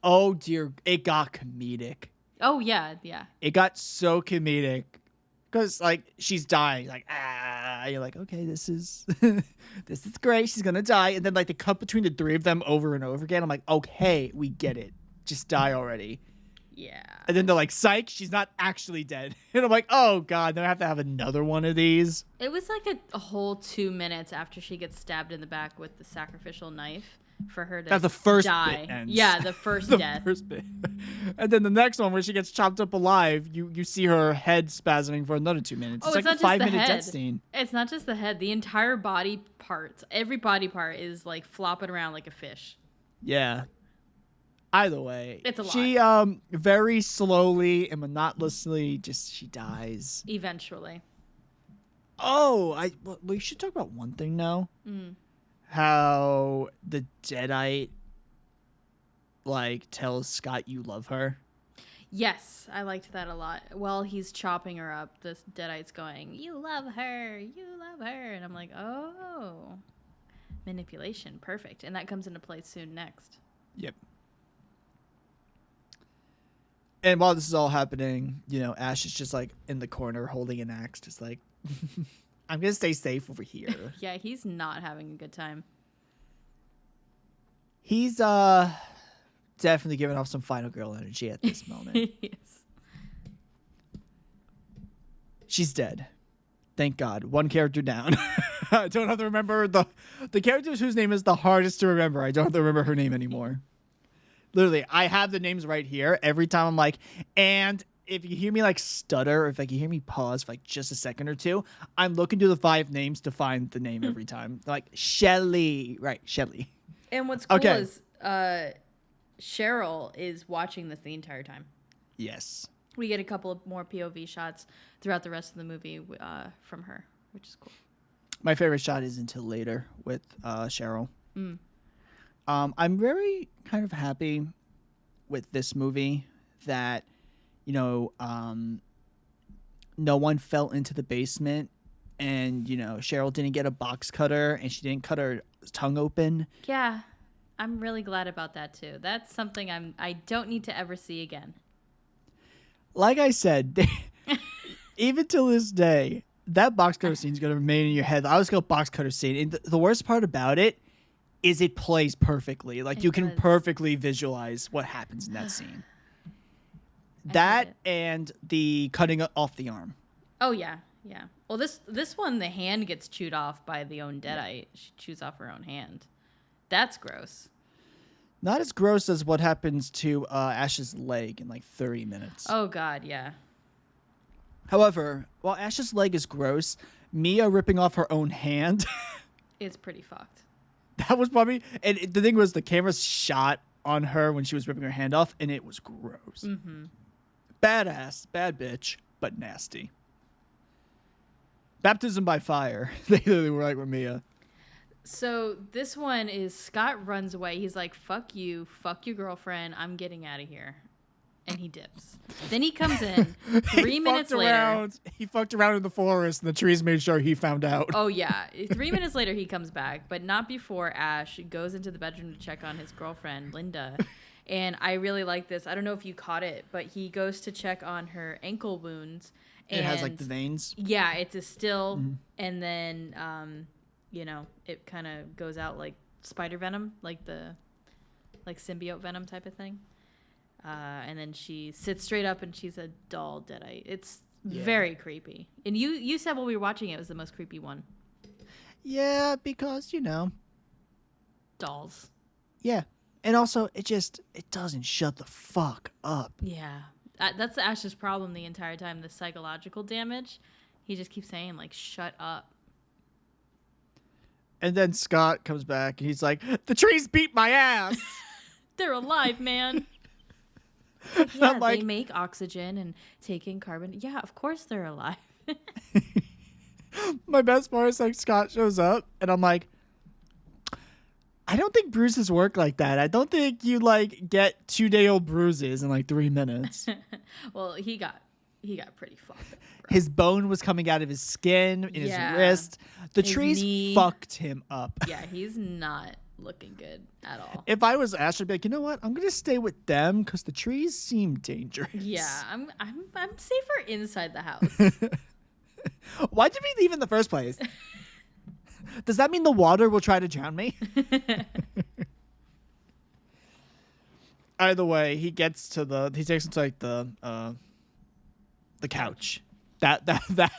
Oh dear. It got comedic. Oh yeah. It got so comedic because like she's dying. Like you're like, okay, this is this is great. She's gonna die, and then like the cut between the three of them over and over again. I'm like, okay, we get it. Just die already. Yeah. And then they're like, psych, she's not actually dead. And I'm like, oh god, then I have to have another one of these. It was like a whole 2 minutes after she gets stabbed in the back with the sacrificial knife for her to That's the first die. bit ends. Yeah, the first The death. first bit. And then the next one where she gets chopped up alive, you see her head spasming for another 2 minutes. Oh, It's it's like not a just the 5-minute head. death scene. It's not just the head. The entire body part, every body part is like flopping around like a fish. Yeah. Either way, It's a lot. she very slowly and monotonously she dies. Eventually. Oh, we should talk about one thing now. How the Deadite like tells Scott you love her. Yes, I liked that a lot. While he's chopping her up, this Deadite's going, "You love her, you love her," and I'm like, "Oh, manipulation, perfect." And that comes into play soon next. Yep. And while this is all happening, you know, Ash is just like in the corner holding an axe, just like, I'm gonna stay safe over here. Yeah, he's not having a good time. He's definitely giving off some final girl energy at this moment. Yes. She's dead. Thank God. One character down. I don't have to remember the characters whose name is the hardest to remember. I don't have to remember her name anymore. Literally, I have the names right here. Every time I'm like, and if you hear me like stutter, or if like you hear me pause for like just a second or two, I'm looking through the 5 names to find the name every time. Like Shelly, right? Shelly. And what's cool Okay. is Cheryl is watching this the entire time. Yes. We get a couple of more POV shots throughout the rest of the movie from her, which is cool. My favorite shot is until later with Cheryl. Mm. I'm very kind of happy with this movie that, no one fell into the basement, and, Cheryl didn't get a box cutter and she didn't cut her tongue open. Yeah, I'm really glad about that too. That's something I don't need to ever see again. Like I said, even till this day, that box cutter scene is going to remain in your head. I always go box cutter scene. And the worst part about it is it plays perfectly. Like, you can perfectly visualize what happens in that scene. That and the cutting off the arm. Oh, yeah. Yeah. Well, this one, the hand gets chewed off by the own Deadite. She chews off her own hand. That's gross. Not as gross as what happens to Ash's leg in like 30 minutes. Oh, God, yeah. However, while Ash's leg is gross, Mia ripping off her own hand... It's pretty fucked. That was probably... And the thing was, the camera shot on her when she was ripping her hand off, and it was gross. Mm-hmm. Badass, bad bitch, but nasty. Baptism by fire. They literally were like with Mia. So this one is Scott runs away. He's like, fuck your girlfriend. I'm getting out of here. And he dips. Then he comes in 3 minutes later. He fucked around in the forest and the trees made sure he found out. Oh, yeah. 3 minutes later, he comes back, but not before Ash goes into the bedroom to check on his girlfriend, Linda. And I really like this. I don't know if you caught it, but he goes to check on her ankle wounds. And it has like the veins. Yeah, it's a still. Mm-hmm. And then... it kind of goes out like spider venom, like symbiote venom type of thing. And then she sits straight up and she's a doll Deadite. It's very creepy. And you said while we were watching it was the most creepy one. Yeah, because, Dolls. Yeah. And also, it doesn't shut the fuck up. Yeah. That's Ash's problem the entire time, the psychological damage. He just keeps saying, like, shut up. And then Scott comes back and he's like, the trees beat my ass. They're alive, man. They make oxygen and take in carbon. Yeah, of course they're alive. My best part is like Scott shows up and I'm like, I don't think bruises work like that. I don't think you like get 2-day-old bruises in like 3 minutes. Well, he got pretty fucked up. His bone was coming out of his skin, in his wrist. The trees knee. Fucked him up. Yeah, he's not looking good at all. If I was Ash, I'd be like, you know what? I'm gonna stay with them because the trees seem dangerous. Yeah, I'm safer inside the house. Why did we leave in the first place? Does that mean the water will try to drown me? Either way, he takes him to like the couch. That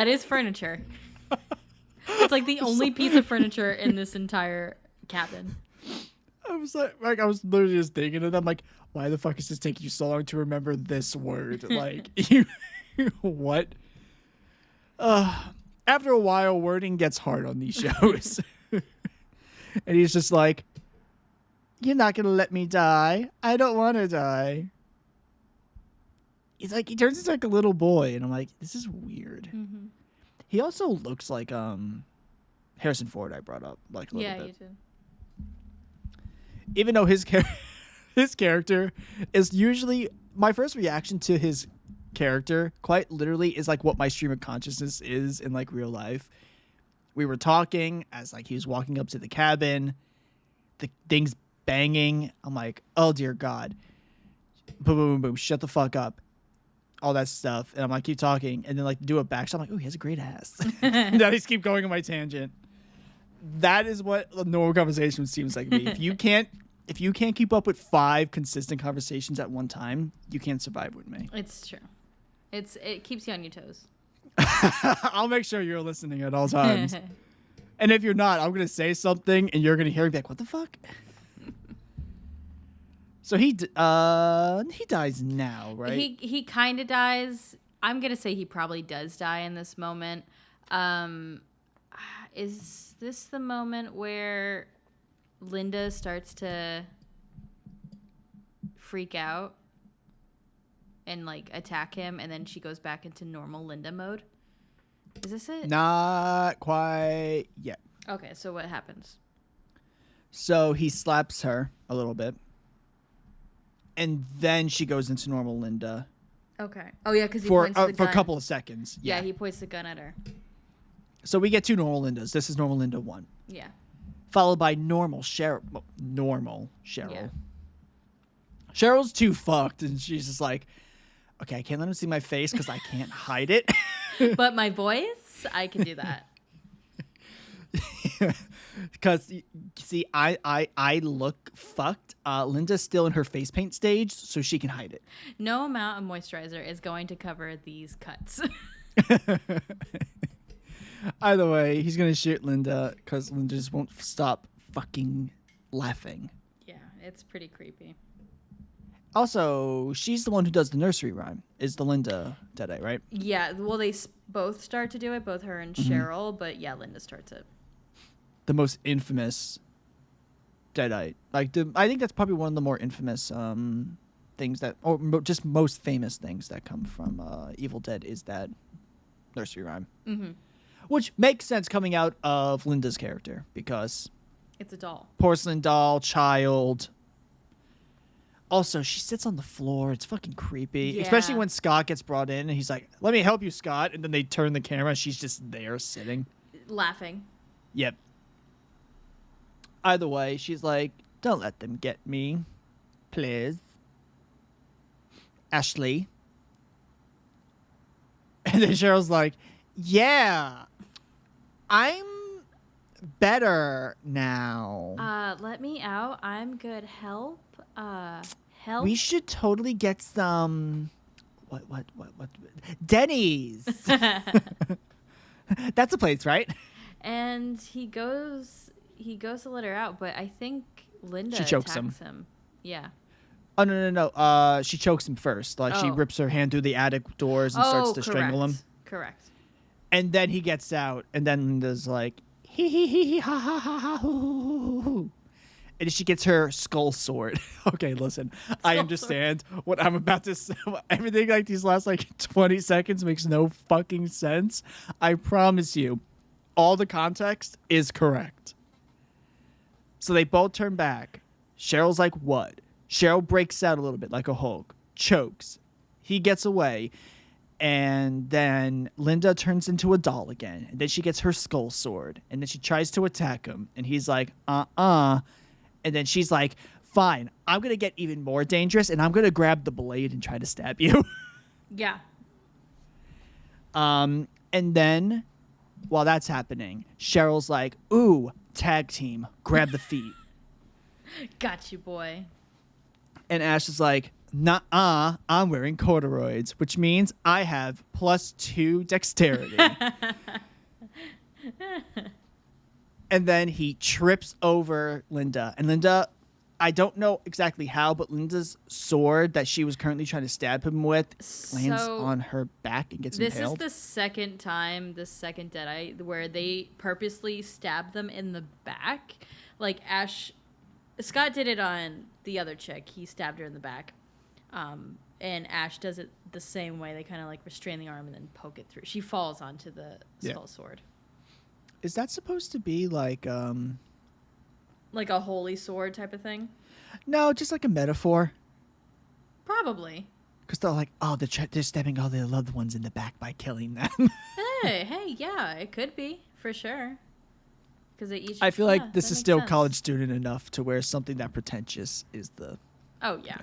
is furniture. It's like the only piece of furniture in this entire cabin. I was like I was literally just thinking of them like, why the fuck is this taking you so long to remember this word? Like, you what? After a while, wording gets hard on these shows. And he's just like, you're not gonna let me die. I don't want to die. He's like, he turns into like a little boy, and I'm like, this is weird. Mm-hmm. He also looks like Harrison Ford. I brought up like a little bit. Yeah, you did. Even though his character is usually my first reaction to his character, quite literally, is like what my stream of consciousness is in like real life. We were talking as like he was walking up to the cabin, the thing's banging. I'm like, oh dear God, boom, boom, boom, boom, shut the fuck up. All that stuff, and I'm like, keep talking, and then like do a back shot. I'm like, oh, he has a great ass. And I just keep going on my tangent. That is what a normal conversation seems like to me. If you can't keep up with 5 consistent conversations at one time, you can't survive with me. It's true. It keeps you on your toes. I'll make sure you're listening at all times. And if you're not, I'm gonna say something, and you're gonna hear me be like, what the fuck? So he dies now, right? He kind of dies. I'm gonna say he probably does die in this moment. Um, is this the moment where Linda starts to freak out and like attack him, and then she goes back into normal Linda mode? Is this it? Not quite yet. Okay, so what happens? So he slaps her a little bit, and then she goes into normal Linda Okay. Oh yeah, because he for points the gun. a couple of seconds. Yeah, he points the gun at her. So we get two normal Lindas. This is normal Linda 1. Yeah. Followed by normal Cheryl. Normal Cheryl. Yeah. Cheryl's too fucked, and she's just like, okay, I can't let him see my face because I can't hide it. But my voice, I can do that. Because, see, I look fucked. Linda's still in her face paint stage, so she can hide it. No amount of moisturizer is going to cover these cuts. Either way, he's going to shoot Linda because Linda just won't stop fucking laughing. Yeah, it's pretty creepy. Also, she's the one who does the nursery rhyme, is the Linda Deadeye, right? Yeah, well, they both start to do it, both her and Cheryl, but yeah, Linda starts it. The most infamous Deadite. Like, I think that's probably one of the more infamous things that, or just most famous things that come from Evil Dead is that nursery rhyme. Mm-hmm. Which makes sense coming out of Linda's character because It's a doll. porcelain doll, child. Also, she sits on the floor. It's fucking creepy. Yeah. Especially when Scott gets brought in and he's like, let me help you, Scott. And then they turn the camera and she's just there sitting. Laughing. Yep. Either way, she's like, don't let them get me. Please. Ashley. And then Cheryl's like, yeah, I'm better now. Let me out. I'm good. Help. Help. We should totally get some what Denny's. That's a place, right? And he goes to let her out, but I think Linda She chokes attacks him. Yeah. Oh no. She chokes him first. Like she Oh. rips her hand through the attic doors and starts to strangle him. Correct. And then he gets out, and then Linda's like, hee ha ha ha ha hoo hoo hoo hoo. And she gets her skull sword. Okay, listen, I understand what I'm about to say. Everything like these last like 20 seconds makes no fucking sense. I promise you, all the context is correct. So they both turn back. Cheryl's like, what? Cheryl breaks out a little bit like a Hulk, chokes. He gets away. And then Linda turns into a doll again. And then she gets her skull sword. And then she tries to attack him. And he's like, And then she's like, fine, I'm going to get even more dangerous. And I'm going to grab the blade and try to stab you. Yeah. And then while that's happening, Cheryl's like, ooh, tag team, grab the feet. Got you, boy. And Ash is like, nuh-uh, I'm wearing corduroys, which means I have +2 dexterity. And then he trips over Linda. And Linda, I don't know exactly how, but Linda's sword that she was currently trying to stab him with lands on her back and gets impaled. This is the second time, the second Deadite, where they purposely stab them in the back. Like Scott did it on the other chick. He stabbed her in the back. And Ash does it the same way. They kind of like restrain the arm and then poke it through. She falls onto the skull sword. Is that supposed to be like a holy sword type of thing? No, just like a metaphor. Probably. Because they're like, oh, they're stabbing all their loved ones in the back by killing them. hey, yeah, it could be for sure. Because they each. I feel like this that is makes still sense. college student enough to where something that pretentious is the Oh yeah.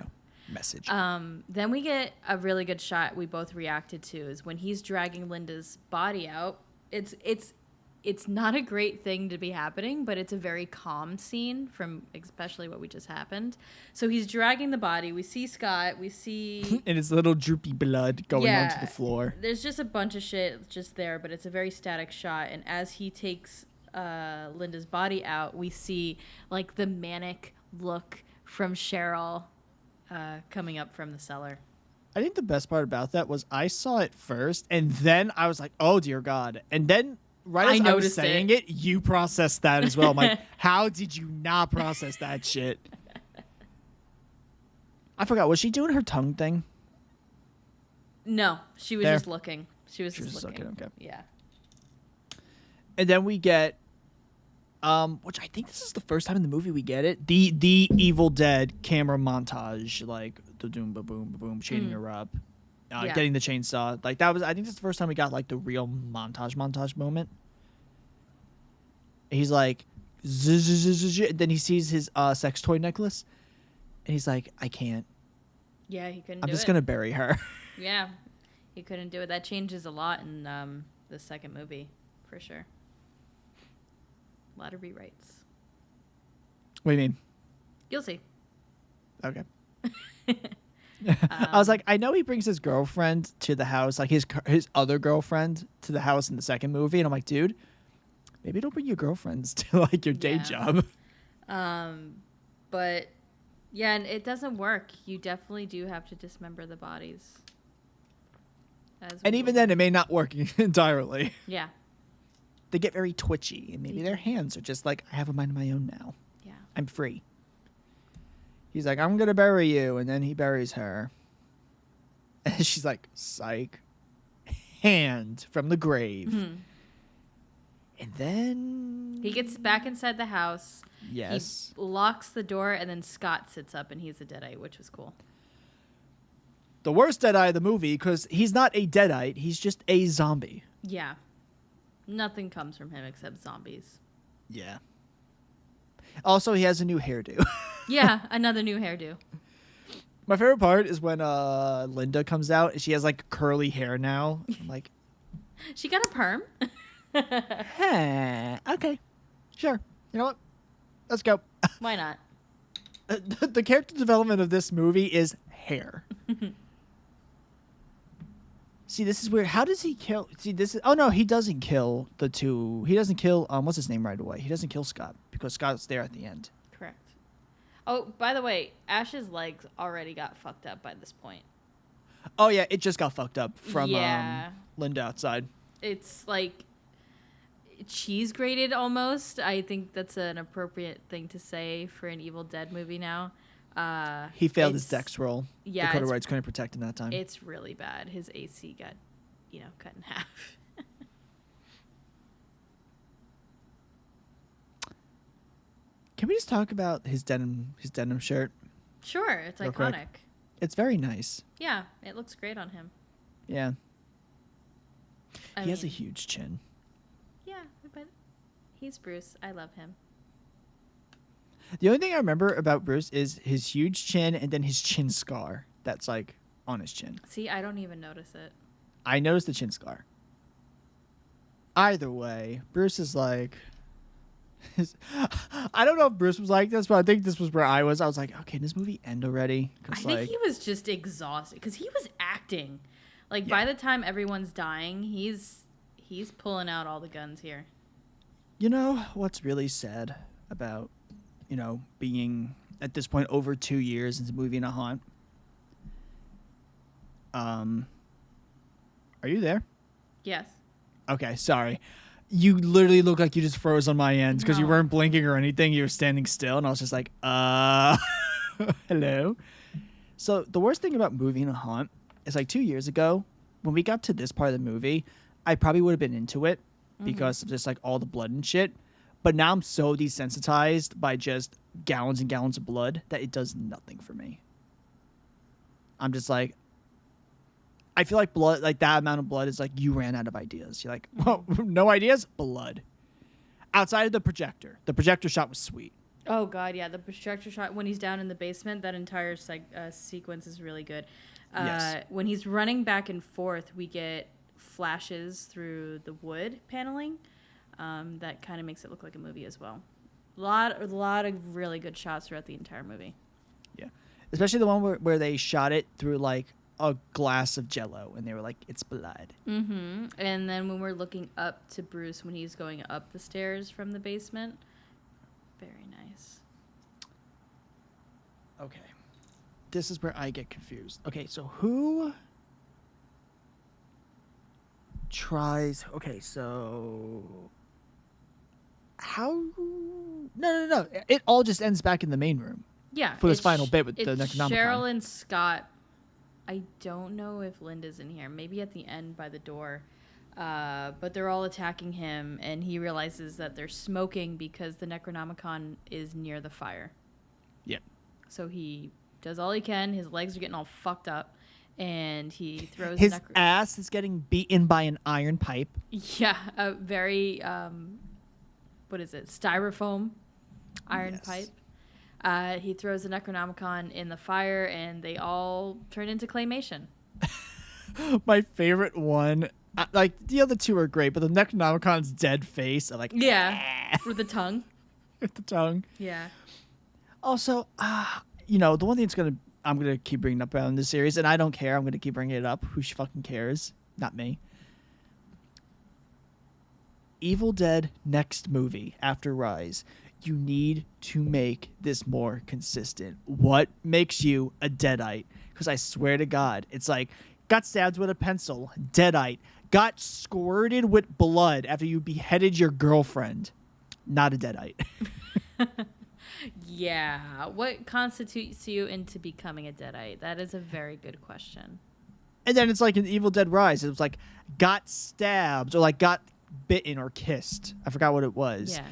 message. Then we get a really good shot we both reacted to is when he's dragging Linda's body out. It's not a great thing to be happening, but it's a very calm scene from especially what we just happened. So he's dragging the body. We see Scott. We see And it's little droopy blood going onto the floor. There's just a bunch of shit just there, but it's a very static shot. And as he takes Linda's body out, we see like the manic look from Cheryl coming up from the cellar. I think the best part about that was I saw it first, and then I was like, "Oh dear God!" And then, right as I was saying it, you processed that as well. I'm like, "How did you not process that shit?" I forgot. Was she doing her tongue thing? No, she was just looking. She was just looking. Okay. Yeah. And then we get, which I think this is the first time in the movie we get it, the Evil Dead camera montage, like the doom ba boom ba boom, chaining her up, getting the chainsaw. Like that was, I think that's the first time we got like the real montage moment. He's like, and then he sees his sex toy necklace, and he's like, I can't. Yeah, he couldn't. I'm just gonna bury her. Yeah, he couldn't do it. That changes a lot in the second movie, for sure. A lot of rewrites. What do you mean? You'll see. Okay. I was like, I know he brings his girlfriend to the house, like his other girlfriend to the house in the second movie, and I'm like, dude, maybe don't bring your girlfriends to like your day job. But yeah, and it doesn't work. You definitely do have to dismember the bodies. And even then, it may not work entirely. Yeah. They get very twitchy, and maybe their hands are just like, I have a mind of my own now. Yeah. I'm free. He's like, I'm going to bury you, and then he buries her. And she's like, psych. Hand from the grave. Mm-hmm. And then... he gets back inside the house. Yes. He locks the door, and then Scott sits up, and he's a Deadite, which was cool. The worst Deadite of the movie, because he's not a Deadite, he's just a zombie. Yeah. Nothing comes from him except zombies. Yeah. Also, he has a new hairdo. Yeah, another new hairdo. My favorite part is when Linda comes out and she has like curly hair now. I'm like, she got a perm. Okay, sure. You know what? Let's go. Why not? The character development of this movie is hair. See, this is weird. How does he kill? See, this is. Oh no, he doesn't kill the two. He doesn't kill. What's his name right away? He doesn't kill Scott because Scott's there at the end. Correct. Oh, by the way, Ash's legs already got fucked up by this point. Oh yeah, it just got fucked up from Yeah. Linda outside. It's like cheese grated almost. I think that's an appropriate thing to say for an Evil Dead movie now. He failed his dex roll. Yeah, Dakota Wrights couldn't protect him that time. It's really bad. His AC got, cut in half. Can we just talk about his denim shirt? Sure, it's real iconic. Quick. It's very nice. Yeah, it looks great on him. Yeah. He has a huge chin. Yeah, but he's Bruce. I love him. The only thing I remember about Bruce is his huge chin and then his chin scar that's like on his chin. See, I don't even notice it. I noticed the chin scar. Either way, Bruce is like... I don't know if Bruce was like this, but I think this was where I was. I was like, okay, does this movie end already? I think he was just exhausted because he was acting. Like, by the time everyone's dying, he's pulling out all the guns here. You know what's really sad about... being at this point over 2 years into movie and a haunt. Are you there? Yes. Okay, sorry. You literally look like you just froze on my end because you weren't blinking or anything. You were standing still, and I was just like, hello. So the worst thing about movie and a haunt is like 2 years ago, when we got to this part of the movie, I probably would have been into it because of just like all the blood and shit. But now I'm so desensitized by just gallons and gallons of blood that it does nothing for me. I'm just like, I feel like blood, like that amount of blood is like you ran out of ideas. You're like, well, no ideas? Blood. Outside of the projector. The projector shot was sweet. Oh, God, yeah. The projector shot when he's down in the basement, that entire sequence is really good. Yes. When he's running back and forth, we get flashes through the wood paneling. That kind of makes it look like a movie as well. A lot of really good shots throughout the entire movie. Yeah, especially the one where they shot it through like a glass of Jello, and they were like, "It's blood." Mm-hmm. And then when we're looking up to Bruce when he's going up the stairs from the basement, very nice. Okay, this is where I get confused. Okay, so who tries? Okay, so how? No. It all just ends back in the main room. Yeah. For this final bit with the it's Necronomicon. Cheryl and Scott. I don't know if Linda's in here. Maybe at the end by the door. But they're all attacking him, and he realizes that they're smoking because the Necronomicon is near the fire. Yep. So he does all he can. His legs are getting all fucked up, and he throws his ass is getting beaten by an iron pipe. Yeah, a very what is it? Styrofoam iron pipe. He throws the Necronomicon in the fire, and they all turn into claymation. My favorite one, like the other two are great, but the Necronomicon's dead face, I'm like, with the tongue. With the tongue. Yeah. Also, the one thing I'm gonna keep bringing up in this series, and I don't care. I'm gonna keep bringing it up. Who fucking cares? Not me. Evil Dead next movie after Rise. You need to make this more consistent. What makes you a Deadite? Because I swear to God, it's like got stabbed with a pencil, Deadite. Got squirted with blood after you beheaded your girlfriend. Not a Deadite. Yeah. What constitutes you into becoming a Deadite? That is a very good question. And then it's like in Evil Dead Rise. It was like got stabbed or like got bitten or kissed. I forgot what it was. Yeah.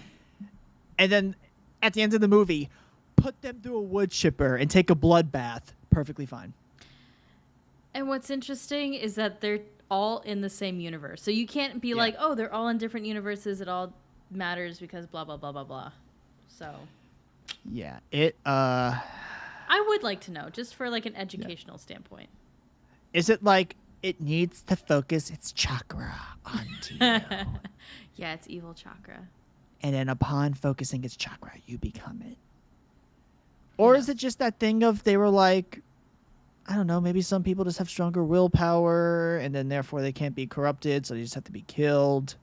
And then at the end of the movie, put them through a wood chipper and take a blood bath. Perfectly fine. And what's interesting is that they're all in the same universe. So you can't be like, oh, they're all in different universes. It all matters because blah, blah, blah, blah, blah. So. Yeah. I would like to know, just for like an educational standpoint. Is it like it needs to focus its chakra onto you? Yeah, it's evil chakra. And then upon focusing its chakra, you become it. Or is it just that thing of they were like, I don't know, maybe some people just have stronger willpower and then therefore they can't be corrupted, so they just have to be killed.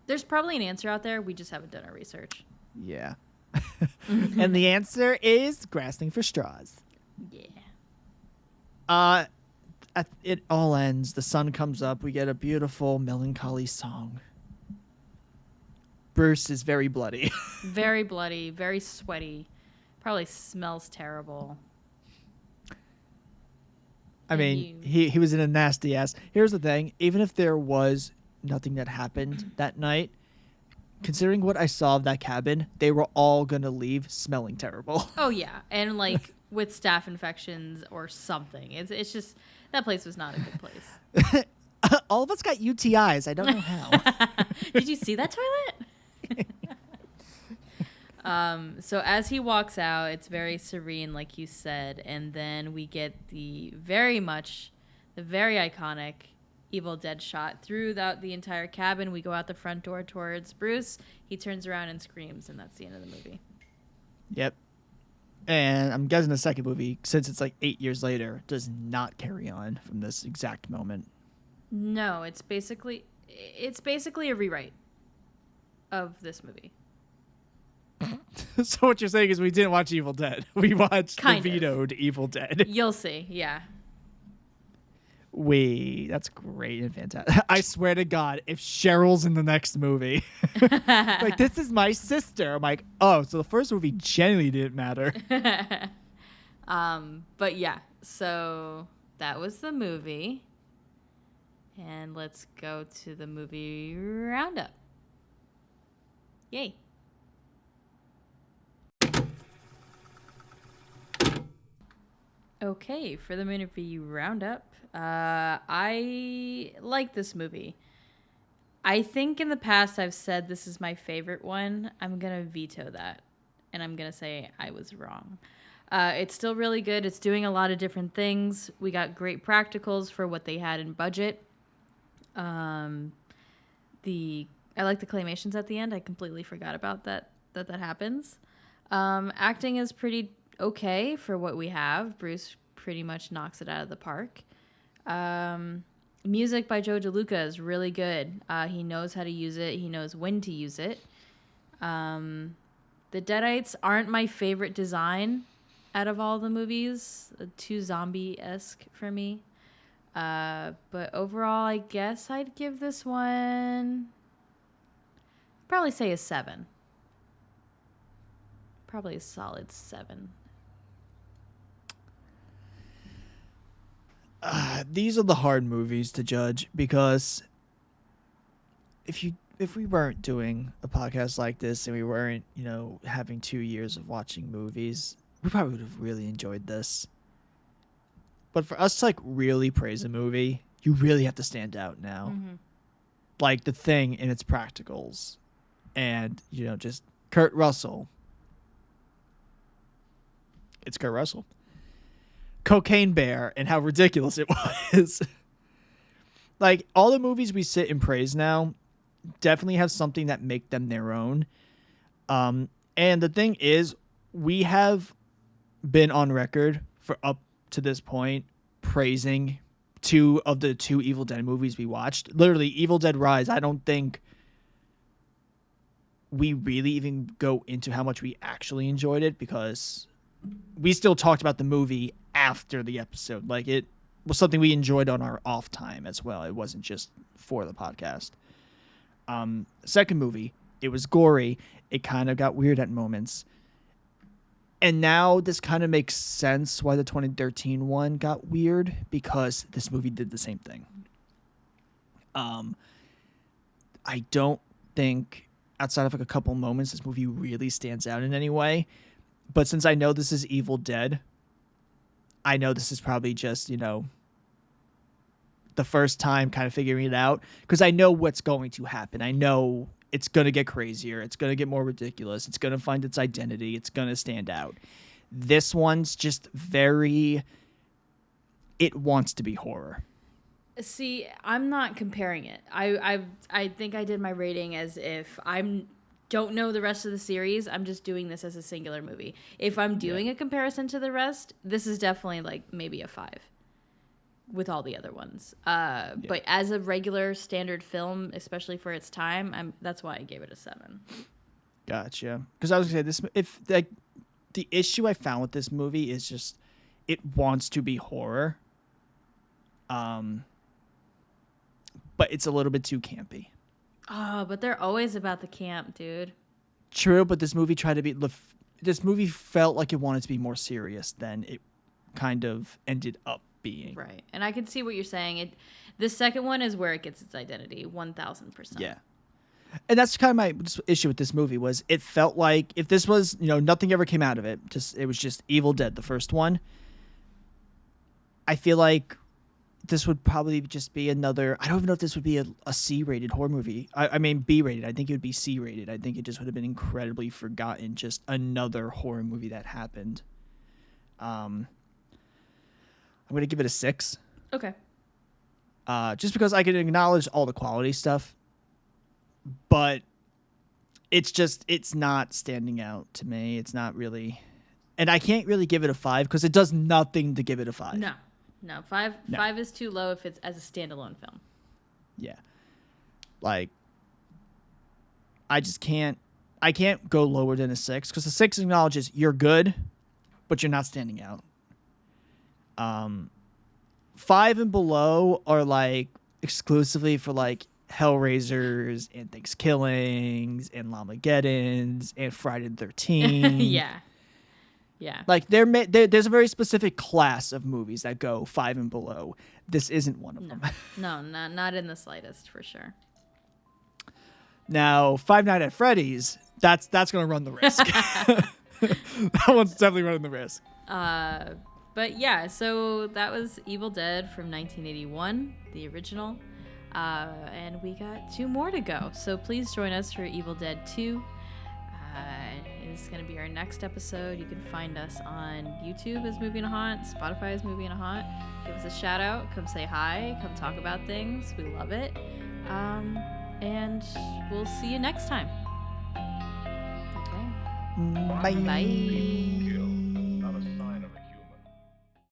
There's probably an answer out there. We just haven't done our research. Yeah. And the answer is grasping for straws. Yeah. It all ends. The sun comes up. We get a beautiful melancholy song. Bruce is very bloody. Very bloody, very sweaty. Probably smells terrible. I mean, he was in a nasty ass. Here's the thing. Even if there was nothing that happened that night, considering what I saw of that cabin, they were all going to leave smelling terrible. Oh, yeah. And like with staph infections or something. It's just, that place was not a good place. All of us got UTIs. I don't know how. Did you see that toilet? So as he walks out, it's very serene, like you said, and then we get the very iconic Evil Dead shot throughout the entire cabin. We go out the front door towards Bruce. He turns around and screams, and that's the end of the movie. Yep. And I'm guessing the second movie, since it's like 8 years later, does not carry on from this exact moment. No, it's basically a rewrite of this movie. So what you're saying is we didn't watch Evil Dead. We watched the vetoed Evil Dead. You'll see, yeah. That's great and fantastic. I swear to God, if Cheryl's in the next movie, like, this is my sister. I'm like, oh, so the first movie genuinely didn't matter. But yeah, so that was the movie. And let's go to the movie roundup. Yay. Okay, for the movie roundup, I like this movie. I think in the past I've said this is my favorite one. I'm going to veto that, and I'm going to say I was wrong. It's still really good. It's doing a lot of different things. We got great practicals for what they had in budget. I like the claymations at the end. I completely forgot about that happens. Acting is pretty okay for what we have. Bruce pretty much knocks it out of the park. Music by Joe DeLuca is really good. He knows how to use it. He knows when to use it. The Deadites aren't my favorite design. out of all the movies. Too zombie-esque for me. But overall, I guess I'd give this one probably say a 7. Probably a solid 7. These are the hard movies to judge because if we weren't doing a podcast like this and we weren't, having 2 years of watching movies, we probably would have really enjoyed this. But for us to like really praise a movie, you really have to stand out now. Mm-hmm. Like The Thing and its practicals, and just Kurt Russell. It's Kurt Russell. Cocaine Bear and how ridiculous it was. Like all the movies we sit and praise now definitely have something that make them their own. And the thing is, we have been on record for up to this point praising 2 of the 2 Evil Dead movies we watched. Literally, Evil Dead Rise, I don't think we really even go into how much we actually enjoyed it because we still talked about the movie after the episode. Like, it was something we enjoyed on our off time as well. It wasn't just for the podcast. Second movie, it was gory. It kind of got weird at moments. And now this kind of makes sense why the 2013 one got weird, because this movie did the same thing. I don't think, outside of like a couple moments, this movie really stands out in any way. But since I know this is Evil Dead, I know this is probably just, the first time kind of figuring it out, because I know what's going to happen. I know it's going to get crazier. It's going to get more ridiculous. It's going to find its identity. It's going to stand out. This one's just it wants to be horror. See, I'm not comparing it. I think I did my rating as if don't know the rest of the series. I'm just doing this as a singular movie. If I'm doing a comparison to the rest, this is definitely like maybe a 5 with all the other ones. But as a regular standard film, especially for its time, that's why I gave it a 7. Gotcha. Because I was gonna say the issue I found with this movie is just it wants to be horror, but it's a little bit too campy. Oh, but they're always about the camp, dude. True, but this movie this movie felt like it wanted to be more serious than it kind of ended up being. Right. And I can see what you're saying. The second one is where it gets its identity, 1,000%. Yeah. And that's kind of my issue with this movie, was it felt like if this was, nothing ever came out of it, it was just Evil Dead, the first one, I feel like this would probably just be another, I don't even know if this would be a C-rated horror movie. I mean, B-rated. I think it would be C-rated. I think it just would have been incredibly forgotten, just another horror movie that happened. I'm going to give it a 6. Okay. Just because I can acknowledge all the quality stuff, but it's not standing out to me. It's not really, and I can't really give it a 5 because it does nothing to give it a 5. No, 5 is too low if it's as a standalone film. Yeah. Like, I can't go lower than a 6 because the 6 acknowledges you're good, but you're not standing out. 5 and below are like exclusively for like Hellraisers and Thanksgivings and Lamageddons and Friday the 13th. Yeah. Like there's a very specific class of movies that go 5 and below. This isn't one of them. No, not in the slightest, for sure. Now, Five Nights at Freddy's, that's going to run the risk. That one's definitely running the risk. But yeah, so that was Evil Dead from 1981, the original. And we got 2 more to go. So please join us for Evil Dead 2. It's going to be our next episode. You can find us on YouTube as Movie and a Haunt, Spotify as Movie and a Haunt. Give us a shout out. Come say hi. Come talk about things. We love it. And we'll see you next time. Okay. Bye. Bye.